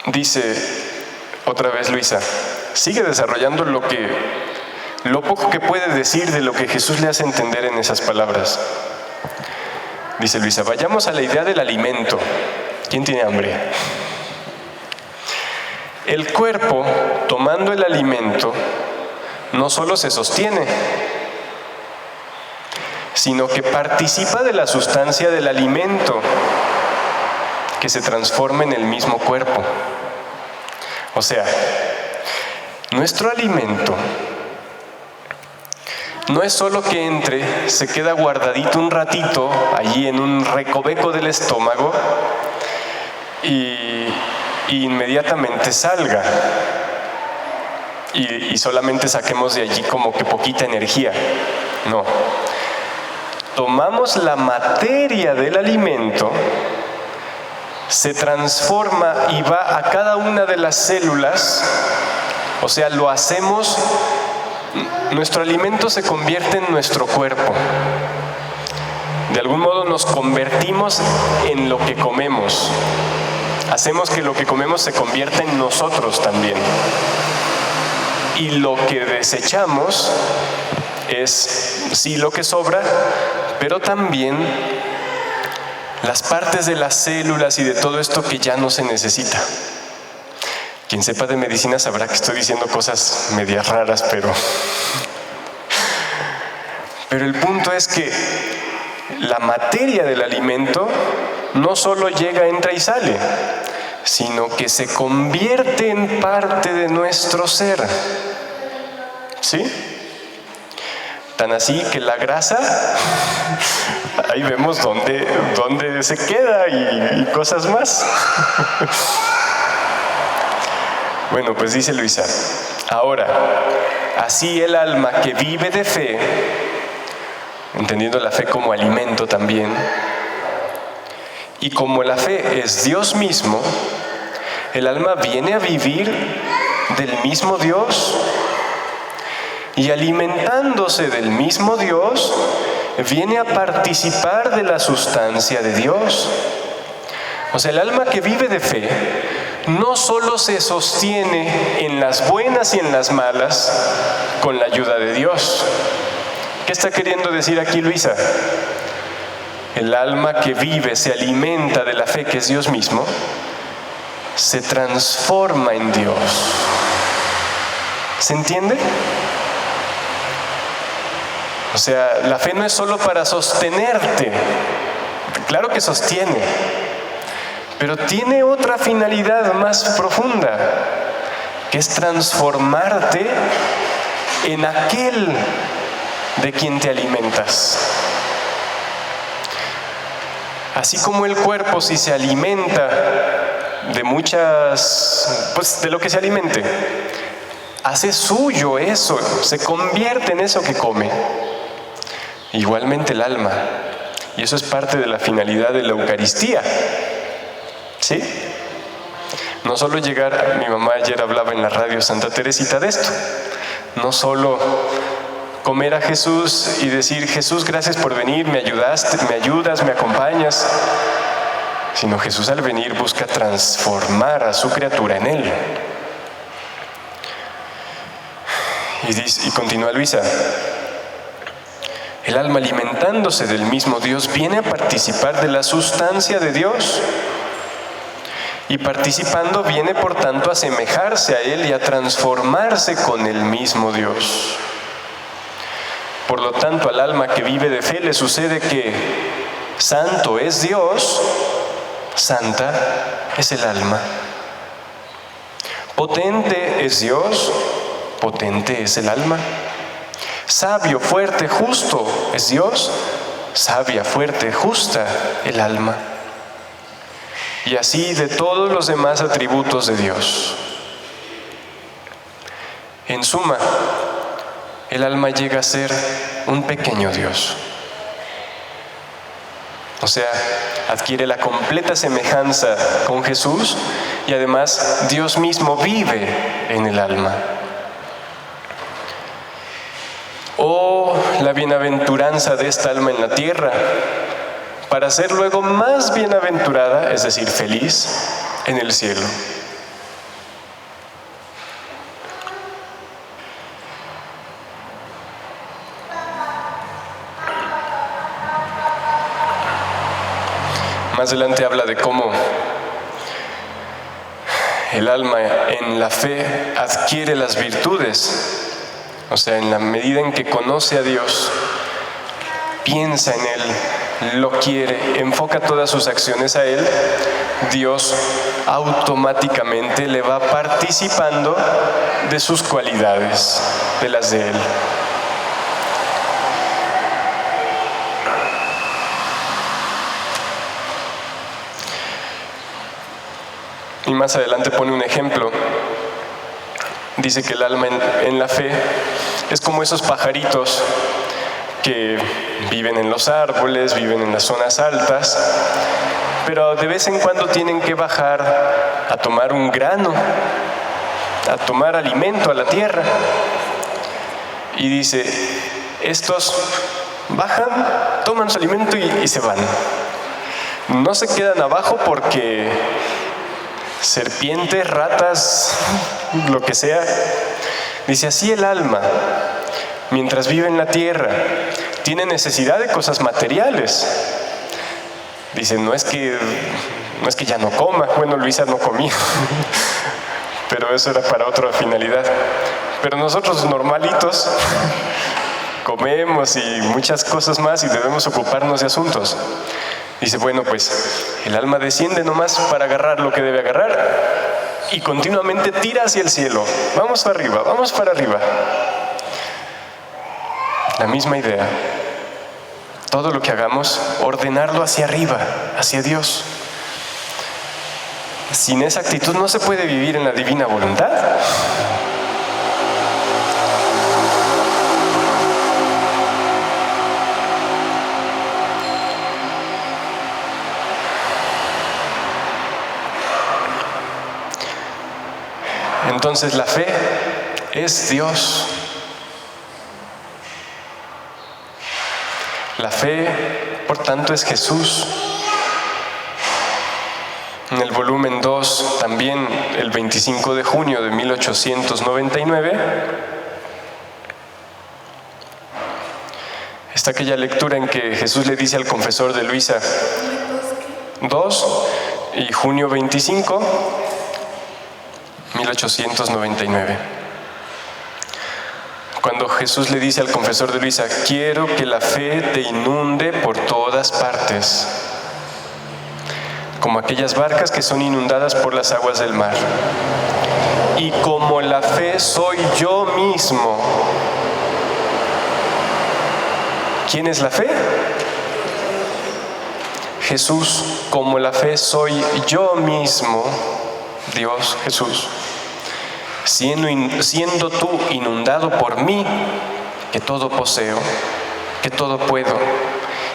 Dice otra vez Luisa, sigue desarrollando lo poco que puede decir de lo que Jesús le hace entender en esas palabras. Dice Luisa, vayamos a la idea del alimento. ¿Quién tiene hambre? El cuerpo, tomando el alimento, no solo se sostiene, sino que participa de la sustancia del alimento, que se transforma en el mismo cuerpo. O sea, nuestro alimento no es solo que entre, se queda guardadito un ratito allí en un recoveco del estómago y inmediatamente salga y solamente saquemos de allí como que poquita energía. No. Tomamos la materia del alimento, se transforma y va a cada una de las células, o sea, lo hacemos, nuestro alimento se convierte en nuestro cuerpo. De algún modo nos convertimos en lo que comemos. Hacemos que lo que comemos se convierta en nosotros también. Y lo que desechamos es, sí, lo que sobra, pero también las partes de las células y de todo esto que ya no se necesita. Quien sepa de medicina sabrá que estoy diciendo cosas medias raras, pero el punto es que la materia del alimento no solo llega, entra y sale, sino que se convierte en parte de nuestro ser. ¿Sí? Tan así que la grasa, ahí vemos dónde se queda y cosas más. Bueno, pues dice Luisa, ahora, así el alma que vive de fe, entendiendo la fe como alimento también, y como la fe es Dios mismo, el alma viene a vivir del mismo Dios, y alimentándose del mismo Dios, viene a participar de la sustancia de Dios. O sea, el alma que vive de fe no solo se sostiene en las buenas y en las malas con la ayuda de Dios. ¿Qué está queriendo decir aquí Luisa? El alma que vive, se alimenta de la fe que es Dios mismo, se transforma en Dios. ¿Se entiende? O sea, la fe no es solo para sostenerte. Claro que sostiene, pero tiene otra finalidad más profunda, que es transformarte en aquel de quien te alimentas. Así como el cuerpo, si se alimenta de de lo que se alimente, hace suyo eso, se convierte en eso que come. Igualmente el alma, y eso es parte de la finalidad de la Eucaristía, ¿sí? No solo llegar, mi mamá ayer hablaba en la radio Santa Teresita de esto, no solo comer a Jesús y decir, Jesús, gracias por venir, me ayudas, me acompañas, sino Jesús al venir busca transformar a su criatura en Él. Y continúa Luisa, el alma alimentándose del mismo Dios viene a participar de la sustancia de Dios, y participando viene por tanto a asemejarse a Él y a transformarse con el mismo Dios. Por lo tanto, al alma que vive de fe le sucede que santo es Dios, santa es el alma. Potente es Dios, potente es el alma. Sabio, fuerte, justo es Dios, sabia, fuerte, justa el alma. Y así de todos los demás atributos de Dios. En suma, el alma llega a ser un pequeño Dios. O sea, adquiere la completa semejanza con Jesús y además Dios mismo vive en el alma. Oh, la bienaventuranza de esta alma en la tierra, para ser luego más bienaventurada, es decir, feliz, en el cielo. Más adelante habla de cómo el alma en la fe adquiere las virtudes. O sea, en la medida en que conoce a Dios, piensa en Él, lo quiere, enfoca todas sus acciones a Él, Dios automáticamente le va participando de sus cualidades, de las de Él. Y más adelante pone un ejemplo. Dice que el alma en la fe es como esos pajaritos que viven en los árboles, viven en las zonas altas, pero de vez en cuando tienen que bajar a tomar un grano, a tomar alimento a la tierra. Y dice, estos bajan, toman su alimento y se van. No se quedan abajo porque serpientes, ratas, lo que sea. Dice, así el alma, mientras vive en la tierra, tiene necesidad de cosas materiales. Dice, no es que ya no coma. Bueno, Luisa no comía, pero eso era para otra finalidad. Pero nosotros normalitos comemos y muchas cosas más y debemos ocuparnos de asuntos. Dice, bueno, pues el alma desciende nomás para agarrar lo que debe agarrar y continuamente tira hacia el cielo. Vamos para arriba, vamos para arriba. La misma idea. Todo lo que hagamos, ordenarlo hacia arriba, hacia Dios. Sin esa actitud no se puede vivir en la divina voluntad. Entonces la fe es Dios. La fe, por tanto, es Jesús. En el volumen 2, también el 25 de junio de 1899, está aquella lectura en que Jesús le dice al confesor de Luisa, 2 y junio 25, 1899. Cuando Jesús le dice al confesor de Luisa, quiero que la fe te inunde por todas partes, como aquellas barcas que son inundadas por las aguas del mar. Y como la fe soy yo mismo. ¿Quién es la fe? Jesús. Como la fe soy yo mismo, Dios Jesús. Siendo tú inundado por mí, que todo poseo, que todo puedo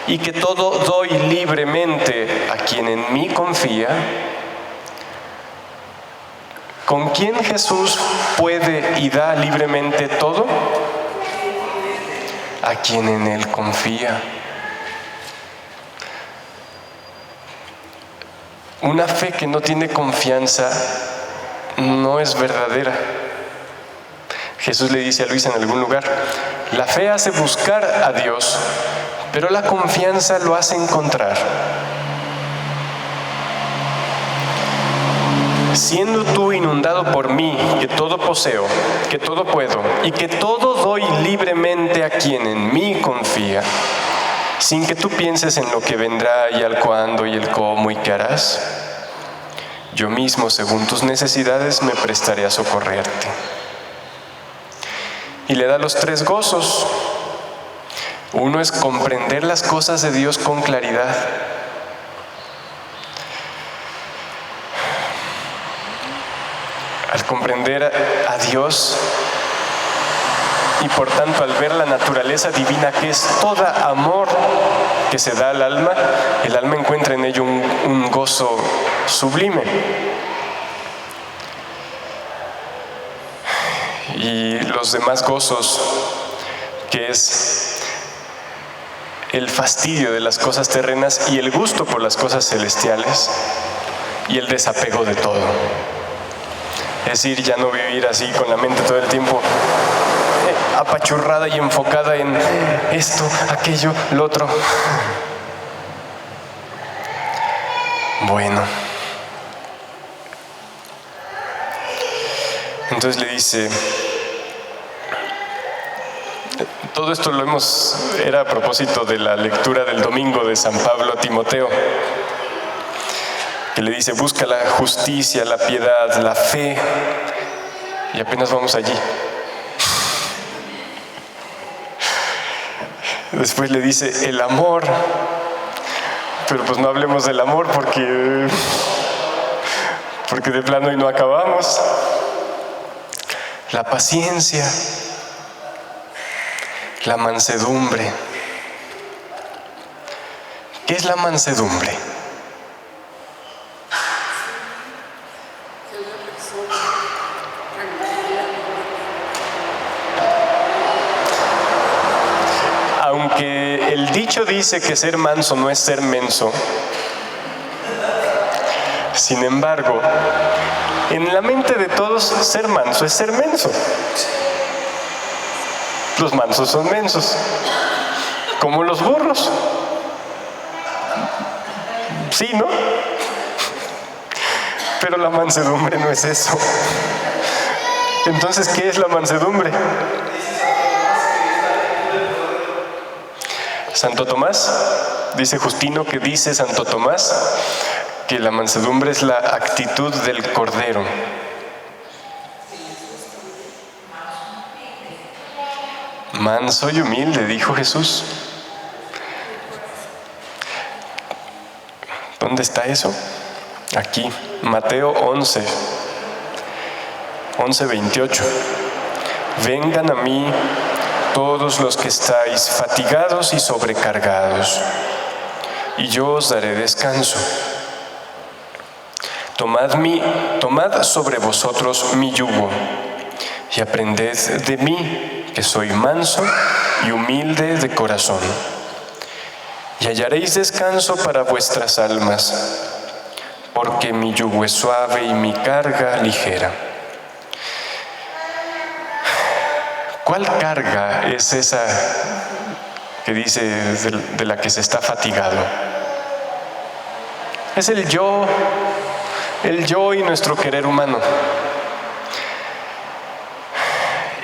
y que todo doy libremente a quien en mí confía. ¿Con quién Jesús puede y da libremente todo? A quien en Él confía. Una fe que no tiene confianza no es verdadera. Jesús le dice a Luisa en algún lugar, la fe hace buscar a Dios, pero la confianza lo hace encontrar. Siendo tú inundado por mí, que todo poseo, que todo puedo y que todo doy libremente a quien en mí confía, sin que tú pienses en lo que vendrá y al cuándo y el cómo y qué harás, yo mismo, según tus necesidades, me prestaré a socorrerte. Y le da los 3 gozos. Uno es comprender las cosas de Dios con claridad. Al comprender a Dios y por tanto al ver la naturaleza divina que es toda amor que se da al alma, el alma encuentra en ello un gozo sublime. Y los demás gozos, que es el fastidio de las cosas terrenas y el gusto por las cosas celestiales y el desapego de todo. Es decir, ya no vivir así con la mente todo el tiempo apachurrada y enfocada en esto, aquello, lo otro. Bueno. Entonces le dice, todo esto era a propósito de la lectura del domingo de San Pablo a Timoteo, que le dice, busca la justicia, la piedad, la fe, y apenas vamos allí. Después le dice, el amor, pero pues no hablemos del amor porque de plano y no acabamos. La paciencia, la mansedumbre. ¿Qué es la mansedumbre? Aunque el dicho dice que ser manso no es ser menso, sin embargo, en la mente de todos, ser manso es ser menso. Los mansos son mensos, como los burros. Sí, ¿no? Pero la mansedumbre no es eso. Entonces, ¿qué es la mansedumbre? Santo Tomás, dice Justino que dice Santo Tomás que la mansedumbre es la actitud del cordero. Manso y humilde, dijo Jesús. ¿Dónde está eso? Aquí, Mateo 11:28. Vengan a mí todos los que estáis fatigados y sobrecargados, y yo os daré descanso. Tomad sobre vosotros mi yugo, y aprended de mí, que soy manso y humilde de corazón, y hallaréis descanso para vuestras almas, porque mi yugo es suave y mi carga ligera. ¿Cuál carga es esa que dice de la que se está fatigado? Es el yo y nuestro querer humano.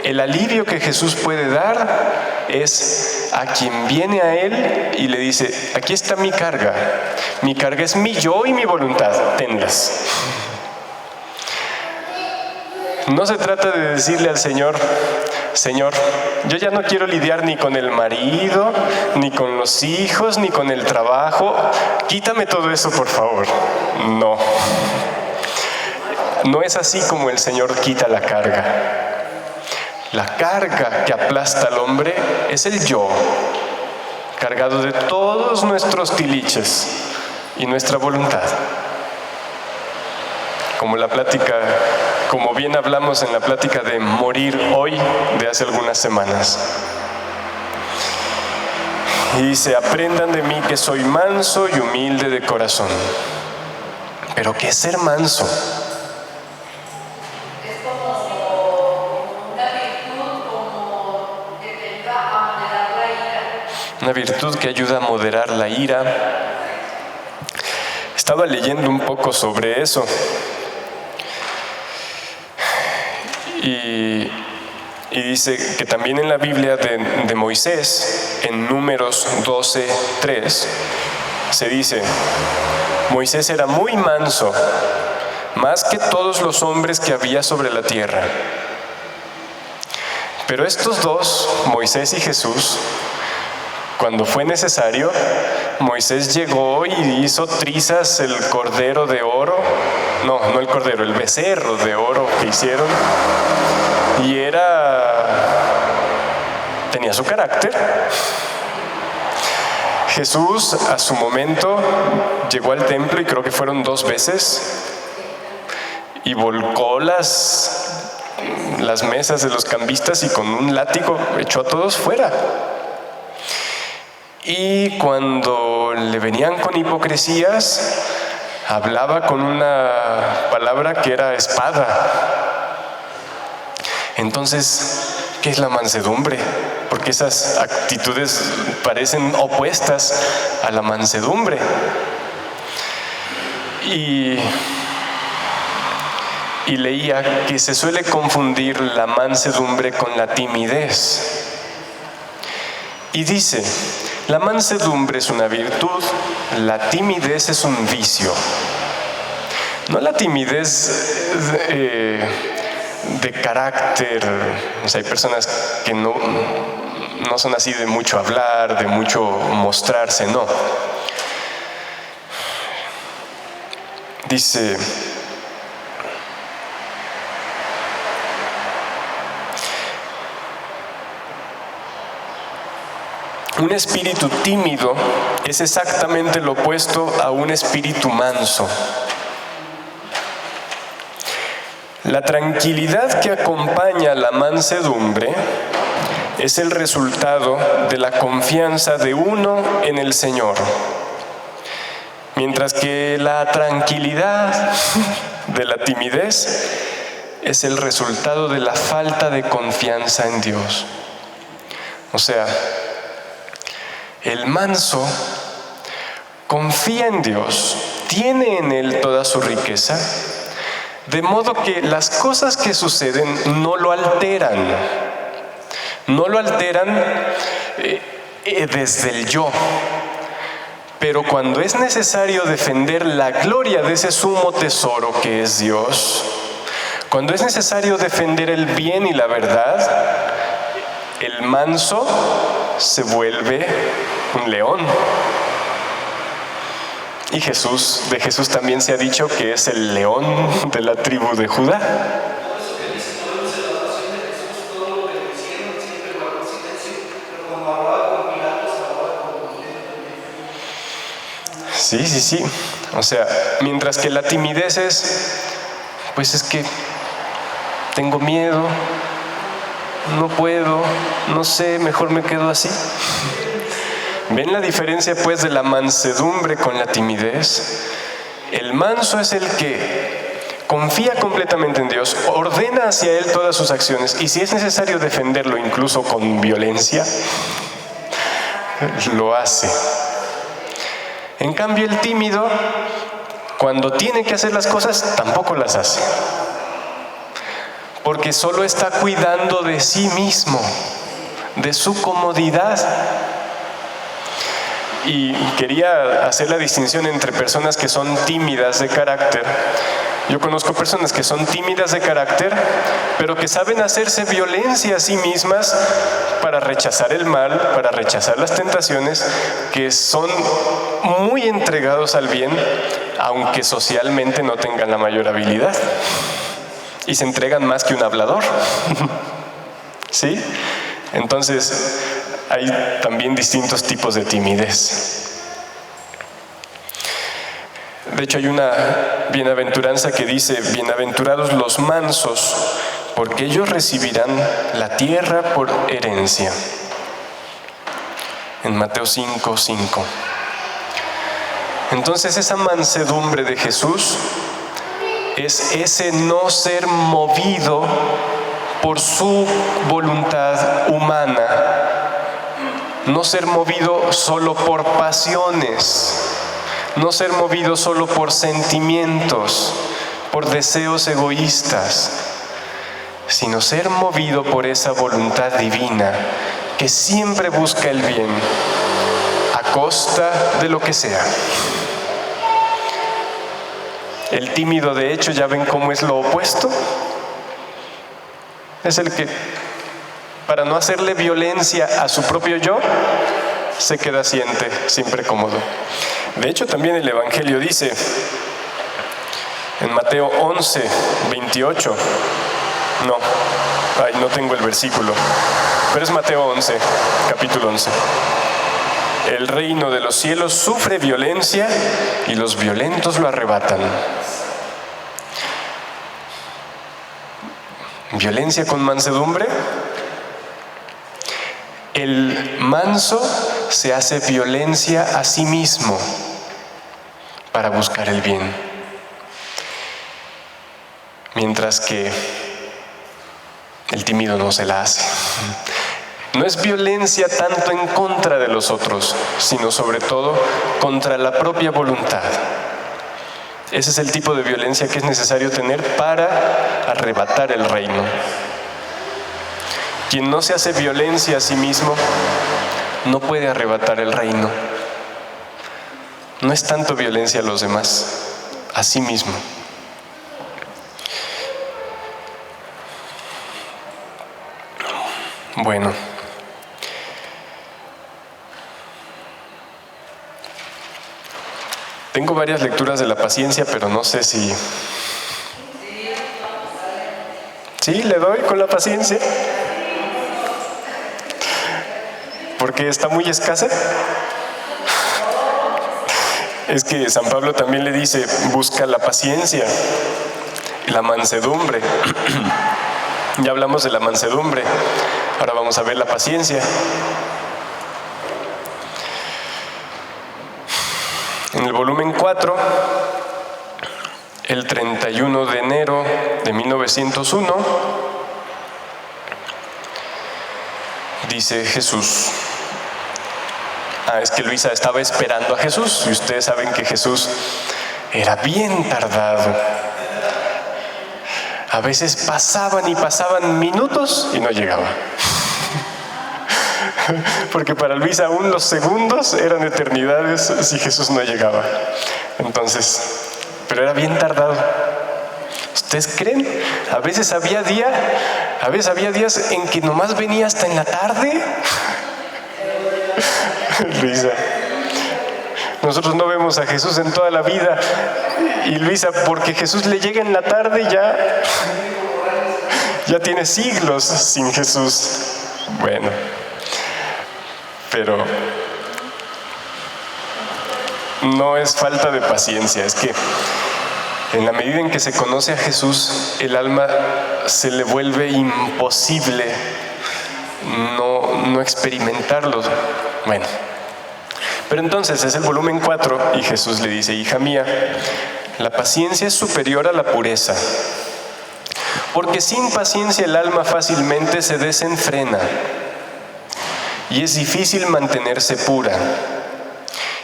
El alivio que Jesús puede dar es a quien viene a Él y le dice: aquí está mi carga es mi yo y mi voluntad, tenlas. No se trata de decirle al Señor: Señor, yo ya no quiero lidiar ni con el marido, ni con los hijos, ni con el trabajo, quítame todo eso, por favor. No es así como el Señor quita la carga. La carga que aplasta al hombre es el yo, cargado de todos nuestros tiliches y nuestra voluntad. Como bien hablamos en la plática de morir hoy de hace algunas semanas. Y dice: aprendan de mí que soy manso y humilde de corazón. ¿Pero qué es ser manso? Una virtud que ayuda a moderar la ira. Estaba leyendo un poco sobre eso. Y dice que también en la Biblia de Moisés, en Números 12:3, se dice: Moisés era muy manso, más que todos los hombres que había sobre la tierra. Pero estos dos, Moisés y Jesús, cuando fue necesario, Moisés llegó y hizo trizas el cordero de oro, no el cordero, el becerro de oro que hicieron, y tenía su carácter. Jesús a su momento llegó al templo, y creo que fueron 2 veces, y volcó las mesas de los cambistas y con un látigo echó a todos fuera. Y cuando le venían con hipocresías, hablaba con una palabra que era espada. Entonces, ¿qué es la mansedumbre? Porque esas actitudes parecen opuestas a la mansedumbre. Y leía que se suele confundir la mansedumbre con la timidez. Y dice: la mansedumbre es una virtud, la timidez es un vicio. No la timidez de carácter. O sea, hay personas que no son así de mucho hablar, de mucho mostrarse, no. Dice: un espíritu tímido es exactamente lo opuesto a un espíritu manso. La tranquilidad que acompaña la mansedumbre es el resultado de la confianza de uno en el Señor, mientras que la tranquilidad de la timidez es el resultado de la falta de confianza en Dios. O sea, el manso confía en Dios, tiene en Él toda su riqueza, de modo que las cosas que suceden no lo alteran desde el yo. Pero cuando es necesario defender la gloria de ese sumo tesoro que es Dios, cuando es necesario defender el bien y la verdad, el manso se vuelve un león. Y de Jesús también se ha dicho que es el león de la tribu de Judá. Sí. O sea, mientras que la timidez es que tengo miedo, no puedo, no sé, mejor me quedo así. ¿Ven la diferencia pues de la mansedumbre con la timidez? El manso es el que confía completamente en Dios, ordena hacia Él todas sus acciones y si es necesario defenderlo incluso con violencia, lo hace. En cambio, el tímido, cuando tiene que hacer las cosas, tampoco las hace. Porque solo está cuidando de sí mismo, de su comodidad. Y quería hacer la distinción entre personas que son tímidas de carácter. Yo conozco personas que son tímidas de carácter, pero que saben hacerse violencia a sí mismas para rechazar el mal, para rechazar las tentaciones, que son muy entregados al bien, aunque socialmente no tengan la mayor habilidad. Y se entregan más que un hablador. ¿Sí? Entonces, hay también distintos tipos de timidez. De hecho, hay una bienaventuranza que dice: bienaventurados los mansos, porque ellos recibirán la tierra por herencia. En Mateo 5:5. Entonces, esa mansedumbre de Jesús es ese no ser movido por su voluntad humana, no ser movido solo por pasiones, no ser movido solo por sentimientos, por deseos egoístas, sino ser movido por esa voluntad divina que siempre busca el bien a costa de lo que sea. El tímido, de hecho, ¿ya ven cómo es lo opuesto? Es el que, para no hacerle violencia a su propio yo, se queda siempre cómodo. De hecho, también el Evangelio dice, en Mateo 11:28, no tengo el versículo, pero es Mateo 11, capítulo 11. El reino de los cielos sufre violencia y los violentos lo arrebatan. ¿Violencia con mansedumbre? El manso se hace violencia a sí mismo para buscar el bien, mientras que el tímido no se la hace. No es violencia tanto en contra de los otros, sino sobre todo contra la propia voluntad. Ese es el tipo de violencia que es necesario tener para arrebatar el reino. Quien no se hace violencia a sí mismo no puede arrebatar el reino. No es tanto violencia a los demás, a sí mismo. Bueno. Tengo varias lecturas de la paciencia, pero no sé si... ¿Sí? ¿Le doy con la paciencia? ¿Porque está muy escasa? Es que San Pablo también le dice, busca la paciencia y la mansedumbre. Ya hablamos de la mansedumbre, ahora vamos a ver la paciencia. En el volumen 4, el 31 de enero de 1901, dice Jesús. Es que Luisa estaba esperando a Jesús, y ustedes saben que Jesús era bien tardado. A veces pasaban y pasaban minutos y no llegaba. Porque para Luisa aún los segundos eran eternidades si Jesús no llegaba. Entonces, pero era bien tardado. ¿Ustedes creen? A veces había días en que nomás venía hasta en la tarde. Luisa, nosotros no vemos a Jesús en toda la vida, y Luisa, porque Jesús le llega en la tarde, ya tiene siglos sin Jesús. Bueno, pero no es falta de paciencia, es que en la medida en que se conoce a Jesús, el alma se le vuelve imposible no experimentarlo. Bueno, Pero entonces es el volumen 4 y Jesús le dice: hija mía, la paciencia es superior a la pureza, porque sin paciencia el alma fácilmente se desenfrena y es difícil mantenerse pura.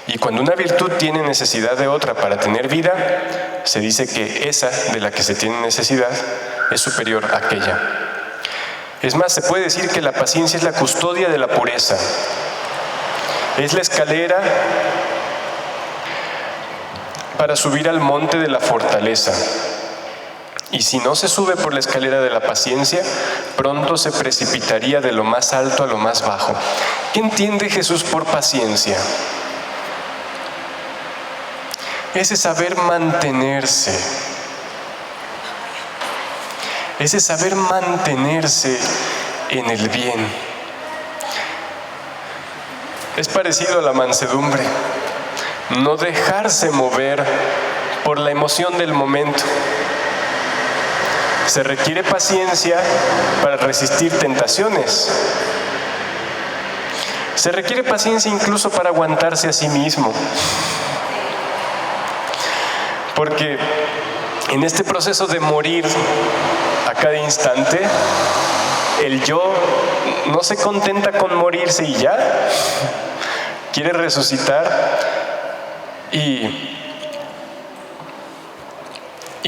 Y cuando una virtud tiene necesidad de otra para tener vida, se dice que esa de la que se tiene necesidad es superior a aquella. Es más, se puede decir que la paciencia es la custodia de la pureza. Es la escalera para subir al monte de la fortaleza. Y si no se sube por la escalera de la paciencia, pronto se precipitaría de lo más alto a lo más bajo. ¿Qué entiende Jesús por paciencia? Ese saber mantenerse. Ese saber mantenerse en el bien. Es parecido a la mansedumbre. No dejarse mover por la emoción del momento. Se requiere paciencia para resistir tentaciones. Se requiere paciencia incluso para aguantarse a sí mismo. Porque en este proceso de morir a cada instante, el yo no se contenta con morirse y ya. Quiere resucitar y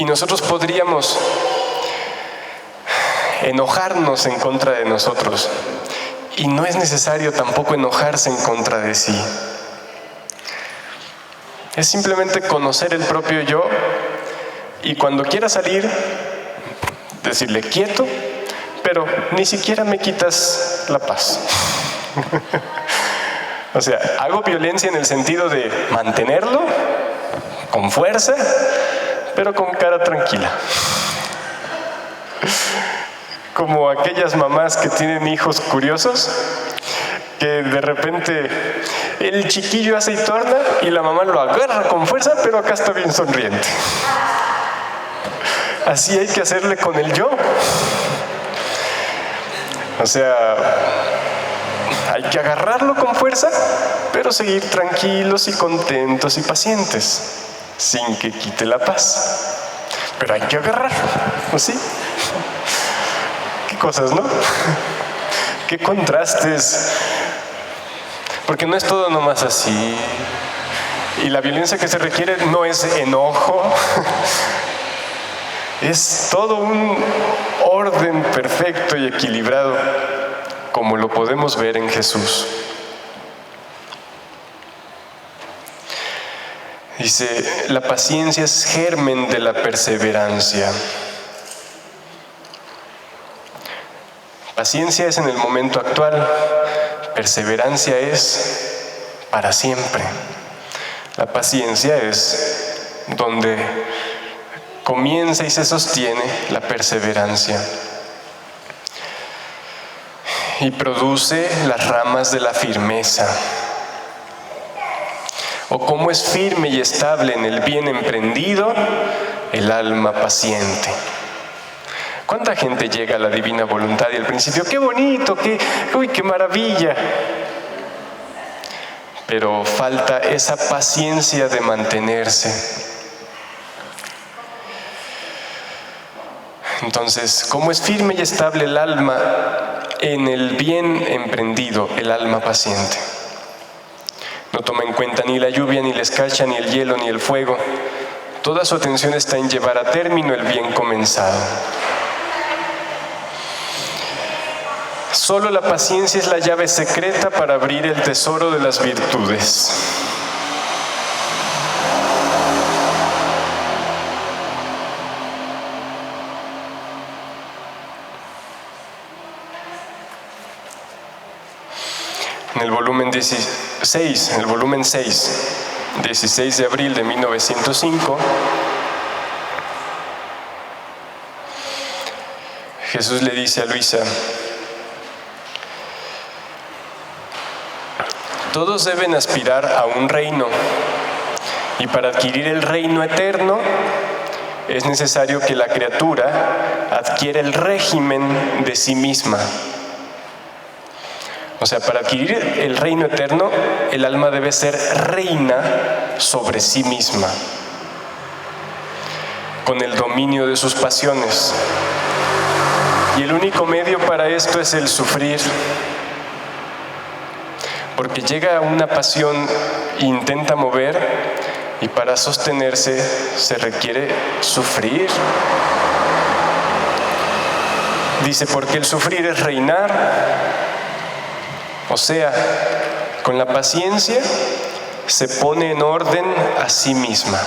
nosotros podríamos enojarnos en contra de nosotros. Y no es necesario tampoco enojarse en contra de sí. Es simplemente conocer el propio yo y cuando quiera salir, decirle: quieto, pero ni siquiera me quitas la paz. O sea, hago violencia en el sentido de mantenerlo con fuerza, pero con cara tranquila. Como aquellas mamás que tienen hijos curiosos, que de repente el chiquillo hace y torna y la mamá lo agarra con fuerza, pero acá está bien sonriente. Así hay que hacerle con el yo. O sea, hay que agarrarlo con fuerza, pero seguir tranquilos y contentos y pacientes, sin que quite la paz. Pero hay que agarrarlo, ¿no? ¿Sí? Qué cosas, ¿no? Qué contrastes. Porque no es todo nomás así. Y la violencia que se requiere no es enojo. Es todo un orden perfecto y equilibrado, como lo podemos ver en Jesús. Dice: la paciencia es germen de la perseverancia. Paciencia es en el momento actual, perseverancia es para siempre. La paciencia es donde comienza y se sostiene la perseverancia. Y produce las ramas de la firmeza. O cómo es firme y estable en el bien emprendido el alma paciente. ¿Cuánta gente llega a la divina voluntad y al principio, qué bonito, qué maravilla? Pero falta esa paciencia de mantenerse. Entonces, ¿cómo es firme y estable el alma en el bien emprendido, el alma paciente? No toma en cuenta ni la lluvia, ni la escarcha, ni el hielo, ni el fuego. Toda su atención está en llevar a término el bien comenzado. Solo la paciencia es la llave secreta para abrir el tesoro de las virtudes. En el volumen 16, en el volumen 6, 16 de abril de 1905, Jesús le dice a Luisa: todos deben aspirar a un reino, y para adquirir el reino eterno es necesario que la criatura adquiera el régimen de sí misma. O sea, para adquirir el reino eterno, el alma debe ser reina sobre sí misma, con el dominio de sus pasiones. Y el único medio para esto es el sufrir. Porque llega una pasión e intenta mover, y para sostenerse se requiere sufrir. Dice, porque el sufrir es reinar. O sea, con la paciencia se pone en orden a sí misma,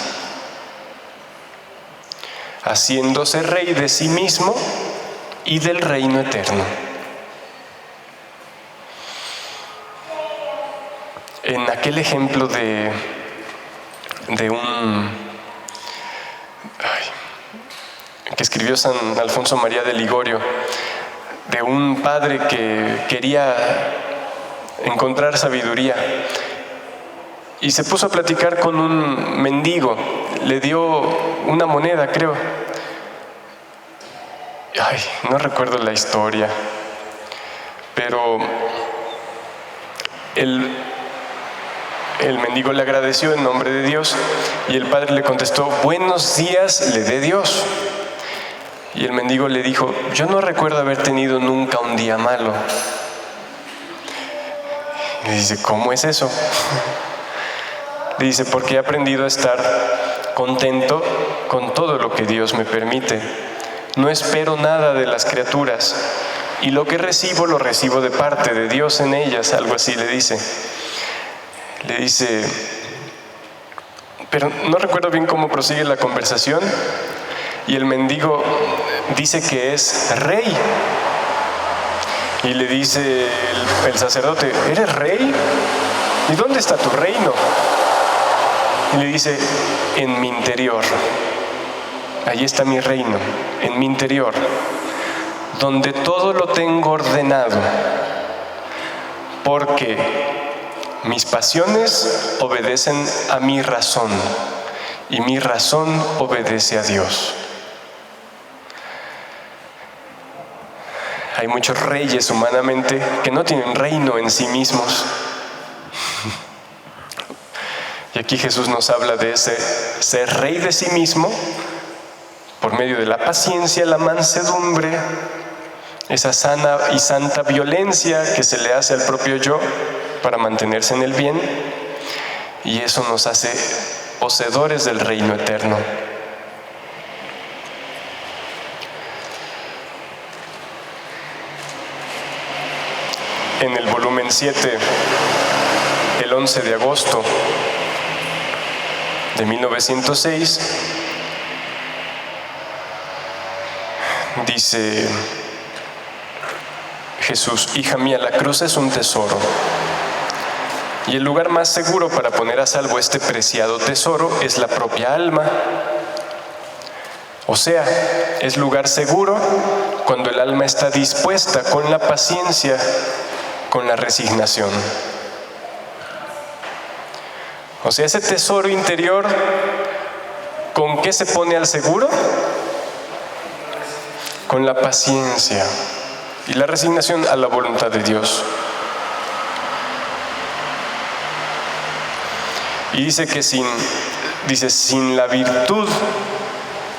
haciéndose rey de sí mismo y del reino eterno. En aquel ejemplo de un que escribió San Alfonso María de Ligorio, de un padre que quería encontrar sabiduría y se puso a platicar con un mendigo, le dio una moneda, creo. No recuerdo la historia, pero el mendigo le agradeció en nombre de Dios y el padre le contestó, buenos días le dé Dios. Y el mendigo le dijo, yo no recuerdo haber tenido nunca un día malo. Y le dice, ¿cómo es eso? Le dice, porque he aprendido a estar contento con todo lo que Dios me permite. No espero nada de las criaturas y lo que recibo lo recibo de parte de Dios en ellas, algo así le dice. Le dice, pero no recuerdo bien cómo prosigue la conversación, y el mendigo dice que es rey. Y le dice el sacerdote, ¿eres rey? ¿Y dónde está tu reino? Y le dice, en mi interior. Allí está mi reino, en mi interior, donde todo lo tengo ordenado, porque mis pasiones obedecen a mi razón y mi razón obedece a Dios. Hay muchos reyes humanamente que no tienen reino en sí mismos. Y aquí Jesús nos habla de ese ser rey de sí mismo por medio de la paciencia, la mansedumbre, esa sana y santa violencia que se le hace al propio yo para mantenerse en el bien, y eso nos hace poseedores del reino eterno. En el volumen 7, el 11 de agosto de 1906, dice Jesús, hija mía, la cruz es un tesoro, y el lugar más seguro para poner a salvo este preciado tesoro es la propia alma. O sea, es lugar seguro cuando el alma está dispuesta con la paciencia, con la resignación. O sea, ese tesoro interior, ¿con qué se pone al seguro? Con la paciencia y la resignación a la voluntad de Dios. Y dice que sin la virtud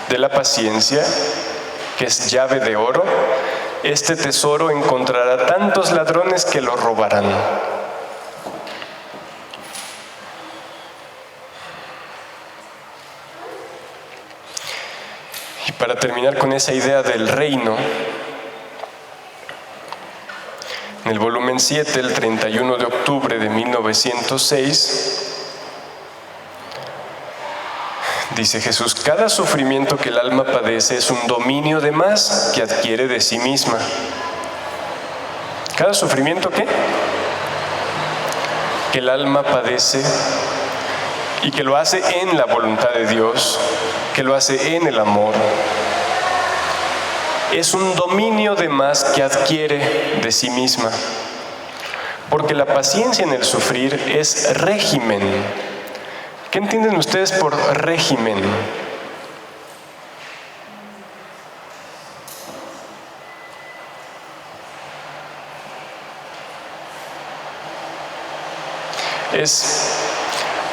de la paciencia, que es llave de oro, este tesoro encontrará tantos ladrones que lo robarán. Y para terminar con esa idea del reino, en el volumen 7, el 31 de octubre de 1906, dice Jesús, cada sufrimiento que el alma padece es un dominio de más que adquiere de sí misma. ¿Cada sufrimiento qué? Que el alma padece y que lo hace en la voluntad de Dios, que lo hace en el amor. Es un dominio de más que adquiere de sí misma. Porque la paciencia en el sufrir es régimen. ¿Qué entienden ustedes por régimen?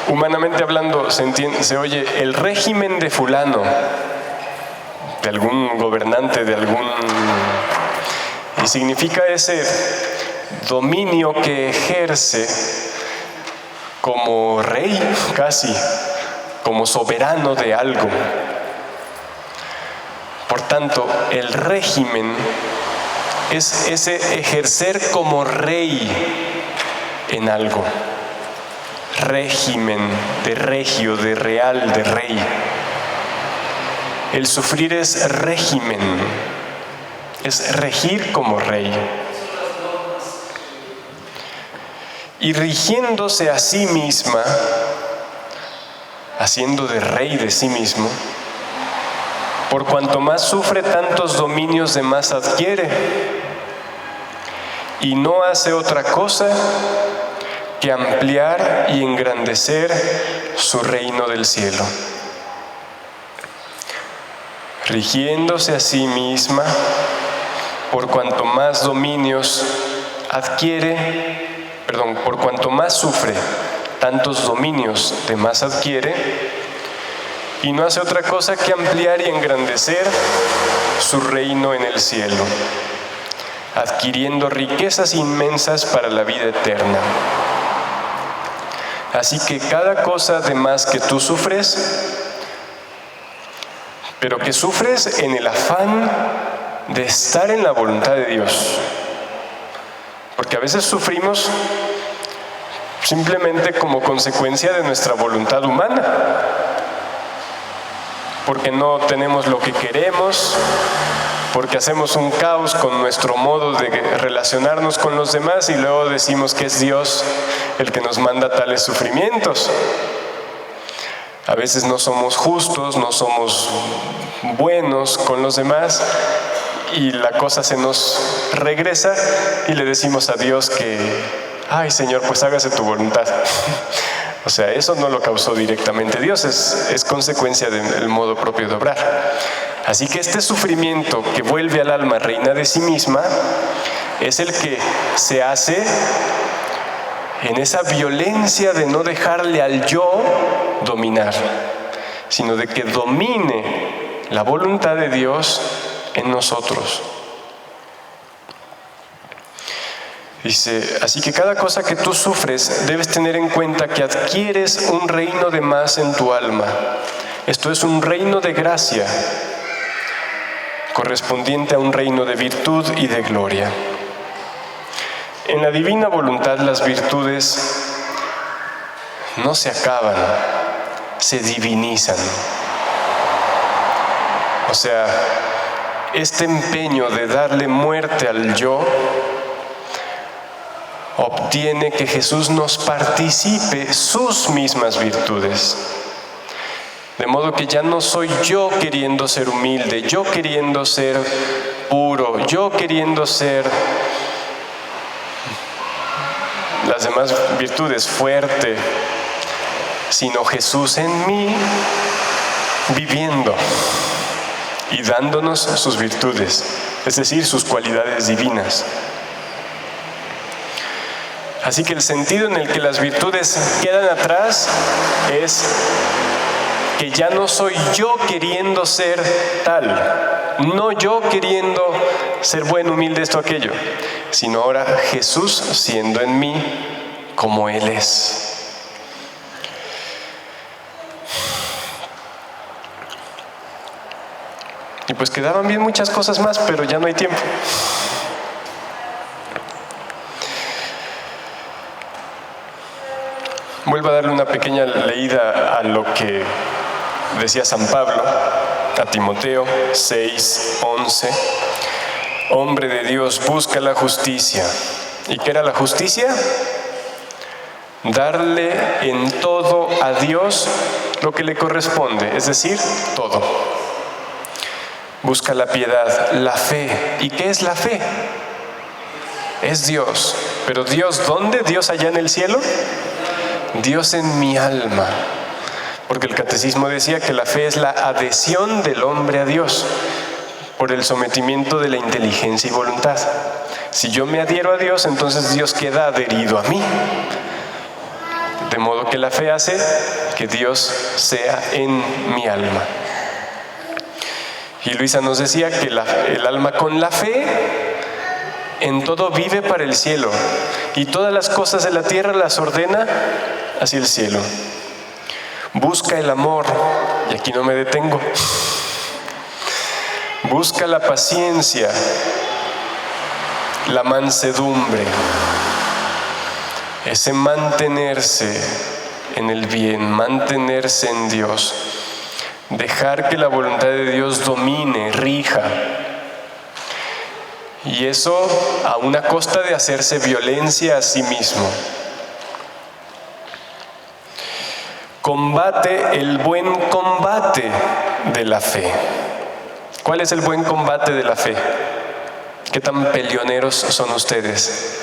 humanamente hablando, se oye el régimen de fulano, de algún gobernante, y significa ese dominio que ejerce como rey, casi, como soberano de algo. Por tanto, el régimen es ese ejercer como rey en algo. Régimen, de regio, de real, de rey. El sufrir es régimen, es regir como rey. Y rigiéndose a sí misma, haciendo de rey de sí mismo, por cuanto más sufre, tantos dominios de más adquiere, y no hace otra cosa que ampliar y engrandecer su reino del cielo. Rigiéndose a sí misma, por cuanto más dominios adquiere, por cuanto más sufre, tantos dominios de más adquiere, y no hace otra cosa que ampliar y engrandecer su reino en el cielo, adquiriendo riquezas inmensas para la vida eterna. Así que cada cosa de más que tú sufres, pero que sufres en el afán de estar en la voluntad de Dios. Porque a veces sufrimos simplemente como consecuencia de nuestra voluntad humana, porque no tenemos lo que queremos, porque hacemos un caos con nuestro modo de relacionarnos con los demás y luego decimos que es Dios el que nos manda tales sufrimientos. A veces no somos justos, no somos buenos con los demás y la cosa se nos regresa y le decimos a Dios que, ay Señor, pues hágase tu voluntad. O sea, eso no lo causó directamente Dios, es consecuencia del modo propio de obrar. Así que este sufrimiento que vuelve al alma reina de sí misma es el que se hace en esa violencia de no dejarle al yo dominar, sino de que domine la voluntad de Dios en nosotros. Dice, así que cada cosa que tú sufres debes tener en cuenta que adquieres un reino de más en tu alma. Esto es un reino de gracia, correspondiente a un reino de virtud y de gloria. En la divina voluntad las virtudes no se acaban, se divinizan. O sea, este empeño de darle muerte al yo obtiene que Jesús nos participe sus mismas virtudes. De modo que ya no soy yo queriendo ser humilde, yo queriendo ser puro, yo queriendo ser las demás virtudes fuerte, sino Jesús en mí viviendo y dándonos sus virtudes, es decir, sus cualidades divinas. Así que el sentido en el que las virtudes quedan atrás es que ya no soy yo queriendo ser tal, no yo queriendo ser bueno, humilde, esto, aquello, sino ahora Jesús siendo en mí como Él es. Y pues quedaban bien muchas cosas más, pero ya no hay tiempo. Vuelvo a darle una pequeña leída a lo que decía San Pablo a Timoteo 6:11. Hombre de Dios, busca la justicia. ¿Y qué era la justicia? Darle en todo a Dios lo que le corresponde, es decir, todo. Busca la piedad, la fe. ¿Y qué es la fe? Es Dios. ¿Pero Dios dónde? ¿Dios allá en el cielo? Dios en mi alma. Porque el catecismo decía que la fe es la adhesión del hombre a Dios por el sometimiento de la inteligencia y voluntad. Si yo me adhiero a Dios, entonces Dios queda adherido a mí. porque la fe hace que Dios sea en mi alma. Y Luisa nos decía que el alma con la fe en todo vive para el cielo, y todas las cosas de la tierra las ordena hacia el cielo. Busca el amor, y aquí no me detengo. Busca la paciencia, la mansedumbre, ese mantenerse en el bien, mantenerse en Dios, dejar que la voluntad de Dios domine, rija. Y eso a una costa de hacerse violencia a sí mismo. Combate el buen combate de la fe. ¿Cuál es el buen combate de la fe? ¿Qué tan peleoneros son ustedes?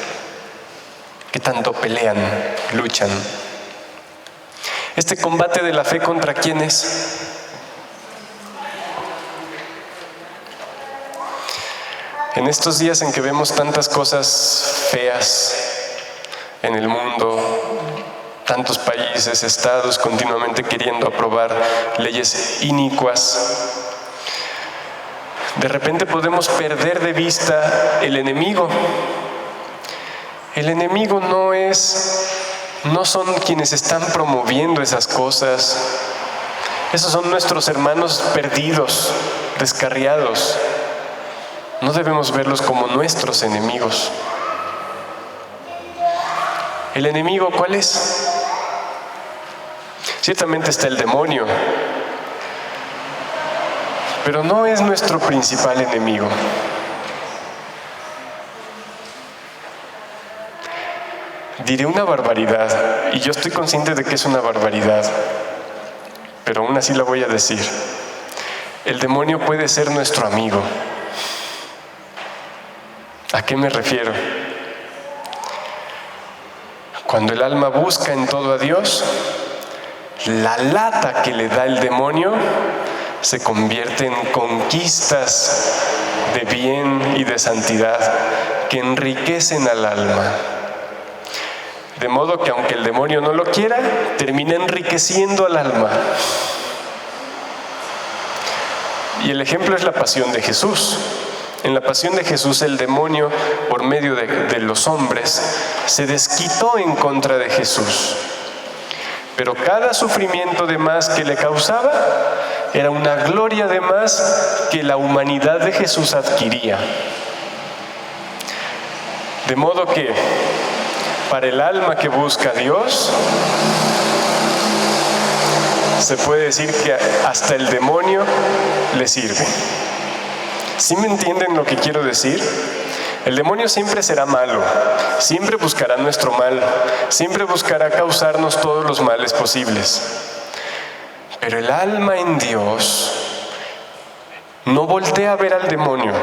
¿Qué tanto pelean, luchan? ¿Este combate de la fe contra quién es? En estos días en que vemos tantas cosas feas en el mundo, tantos países, estados continuamente queriendo aprobar leyes inicuas, de repente podemos perder de vista el enemigo. El enemigo no son quienes están promoviendo esas cosas. Esos son nuestros hermanos perdidos, descarriados. No debemos verlos como nuestros enemigos. ¿El enemigo cuál es? Ciertamente está el demonio, pero no es nuestro principal enemigo. Diré una barbaridad, y yo estoy consciente de que es una barbaridad, pero aún así la voy a decir. El demonio puede ser nuestro amigo. ¿A qué me refiero? Cuando el alma busca en todo a Dios, la lata que le da el demonio se convierte en conquistas de bien y de santidad que enriquecen al alma. De modo que aunque el demonio no lo quiera, termina enriqueciendo al alma. Y el ejemplo es la pasión de Jesús. En la pasión de Jesús, el demonio, por medio de los hombres, se desquitó en contra de Jesús. Pero cada sufrimiento de más que le causaba era una gloria de más que la humanidad de Jesús adquiría. De modo que, para el alma que busca a Dios, se puede decir que hasta el demonio le sirve. ¿Sí me entienden lo que quiero decir? El demonio siempre será malo, siempre buscará nuestro mal, siempre buscará causarnos todos los males posibles. Pero el alma en Dios no voltea a ver al demonio.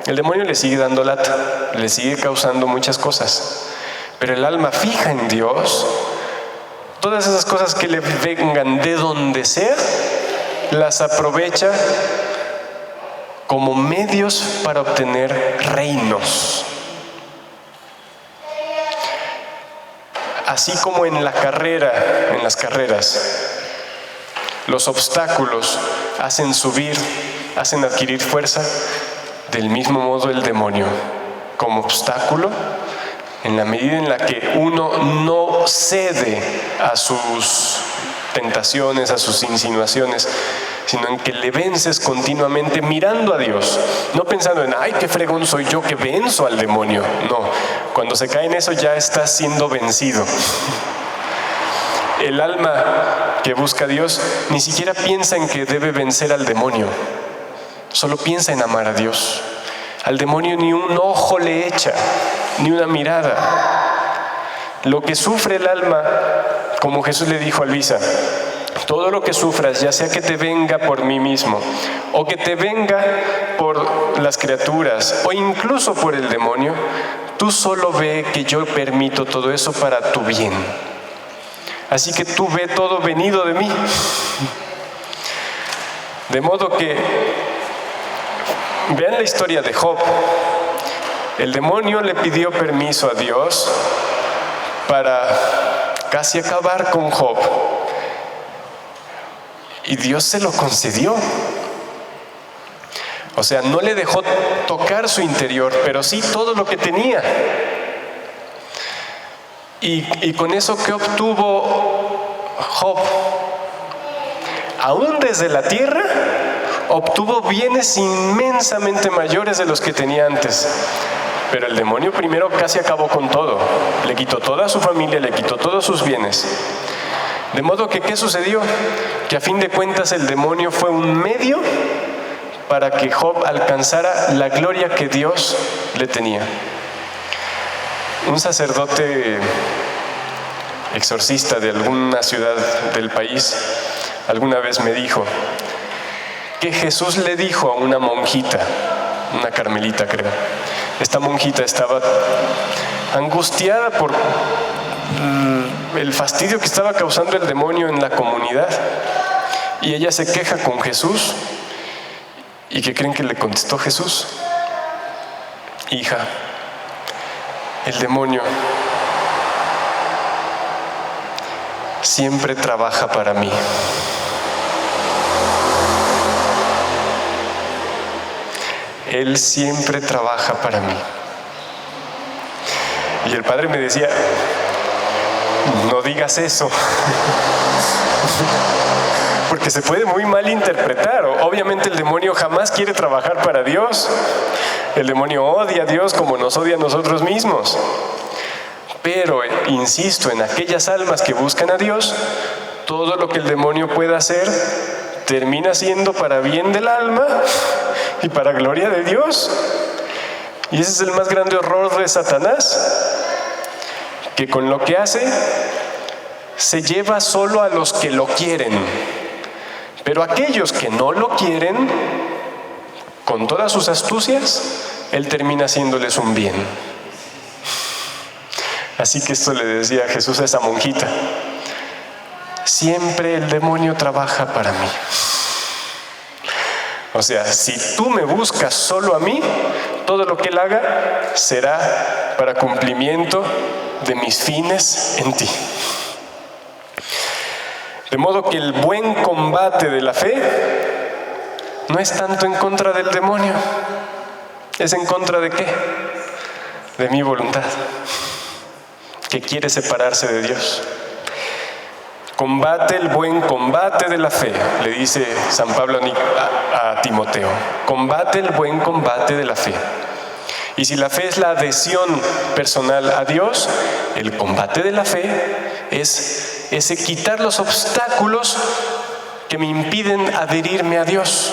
El demonio le sigue dando lata, le sigue causando muchas cosas. Pero el alma fija en Dios, todas esas cosas que le vengan de donde sea, las aprovecha como medios para obtener reinos. Así como en las carreras, los obstáculos hacen subir, hacen adquirir fuerza, del mismo modo el demonio, como obstáculo, en la medida en la que uno no cede a sus tentaciones, a sus insinuaciones, sino en que le vences continuamente mirando a Dios, no pensando en, ay, qué fregón soy yo que venzo al demonio. No, cuando se cae en eso ya está siendo vencido. El alma que busca a Dios ni siquiera piensa en que debe vencer al demonio, solo piensa en amar a Dios. Al demonio ni un ojo le echa, ni una mirada. Lo que sufre el alma, como Jesús le dijo a Luisa, todo lo que sufras, ya sea que te venga por mí mismo, o que te venga por las criaturas, o incluso por el demonio, tú solo ve que yo permito todo eso para tu bien. Así que tú ve todo venido de mí. De modo que, vean la historia de Job. El demonio le pidió permiso a Dios para casi acabar con Job. Y Dios se lo concedió. O sea, no le dejó tocar su interior, pero sí todo lo que tenía. Y con eso, ¿qué obtuvo Job? Aún desde la tierra, obtuvo bienes inmensamente mayores de los que tenía antes. Pero el demonio primero casi acabó con todo. Le quitó toda su familia, le quitó todos sus bienes. De modo que, ¿qué sucedió? Que a fin de cuentas el demonio fue un medio para que Job alcanzara la gloria que Dios le tenía. Un sacerdote exorcista de alguna ciudad del país alguna vez me dijo que Jesús le dijo a una monjita, una carmelita creo. Esta monjita estaba angustiada por el fastidio que estaba causando el demonio en la comunidad. Y ella se queja con Jesús. ¿Y qué creen que le contestó Jesús? Hija, el demonio siempre trabaja para mí. Él siempre trabaja para mí. Y el padre me decía, no digas eso, porque se puede muy mal interpretar. Obviamente el demonio jamás quiere trabajar para Dios. El demonio odia a Dios como nos odia a nosotros mismos. Pero, insisto, en aquellas almas que buscan a Dios, todo lo que el demonio pueda hacer termina siendo para bien del alma y para gloria de Dios. Y ese es el más grande horror de Satanás, que con lo que hace se lleva solo a los que lo quieren, pero aquellos que no lo quieren, con todas sus astucias, él termina haciéndoles un bien. Así que esto le decía Jesús a esa monjita: siempre el demonio trabaja para mí. O sea, si tú me buscas solo a mí, todo lo que él haga será para cumplimiento de mis fines en ti. De modo que el buen combate de la fe no es tanto en contra del demonio, es en contra de ¿qué? De mi voluntad, que quiere separarse de Dios. Combate el buen combate de la fe, le dice San Pablo a Timoteo. Combate el buen combate de la fe. Y si la fe es la adhesión personal a Dios, el combate de la fe es ese quitar los obstáculos que me impiden adherirme a Dios,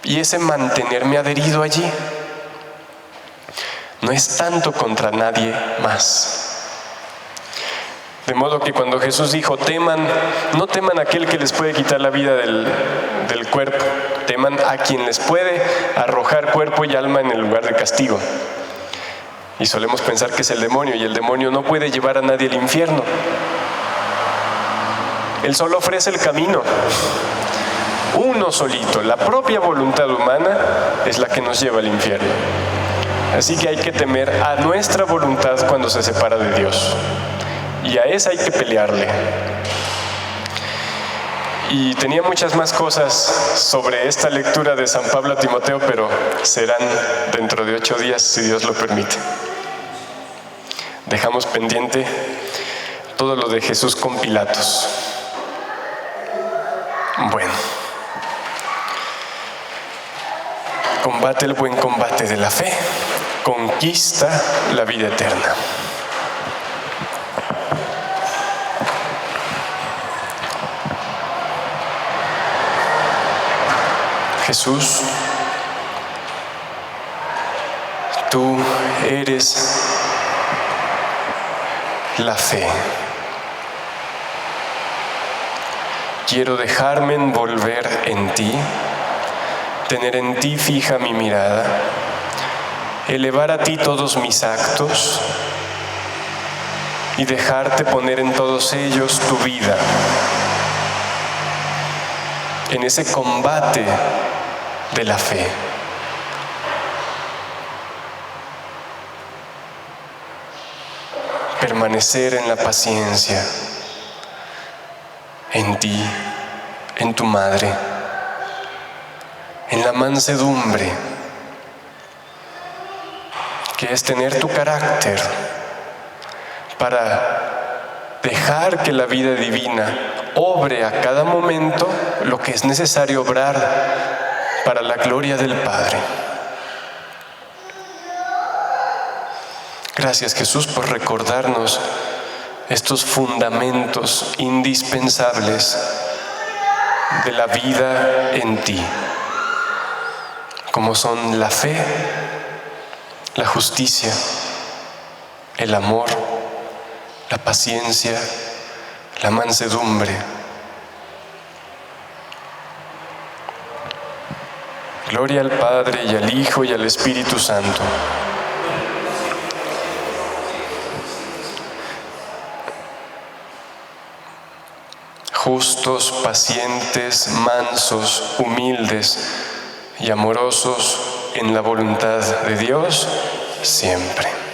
y ese mantenerme adherido allí. No es tanto contra nadie más. De modo que cuando Jesús dijo, no teman a aquel que les puede quitar la vida del cuerpo, teman a quien les puede arrojar cuerpo y alma en el lugar de castigo. Y solemos pensar que es el demonio, y el demonio no puede llevar a nadie al infierno. Él solo ofrece el camino, uno solito. La propia voluntad humana es la que nos lleva al infierno. Así que hay que temer a nuestra voluntad cuando se separa de Dios, y a esa hay que pelearle. Y tenía muchas más cosas sobre esta lectura de San Pablo a Timoteo, pero serán dentro de 8 días, si Dios lo permite. Dejamos pendiente todo lo de Jesús con Pilatos. Bueno, combate el buen combate de la fe, conquista la vida eterna. Jesús, tú eres la fe. Quiero dejarme envolver en ti, tener en ti fija mi mirada, elevar a ti todos mis actos y dejarte poner en todos ellos tu vida. En ese combate de la fe. permanecer en la paciencia, en ti, en tu madre, en la mansedumbre, que es tener tu carácter para dejar que la vida divina obre a cada momento lo que es necesario obrar para la gloria del Padre. Gracias, Jesús, por recordarnos estos fundamentos indispensables de la vida en ti, como son la fe, la justicia, el amor, la paciencia, la mansedumbre. Gloria al Padre y al Hijo y al Espíritu Santo. Justos, pacientes, mansos, humildes y amorosos en la voluntad de Dios siempre.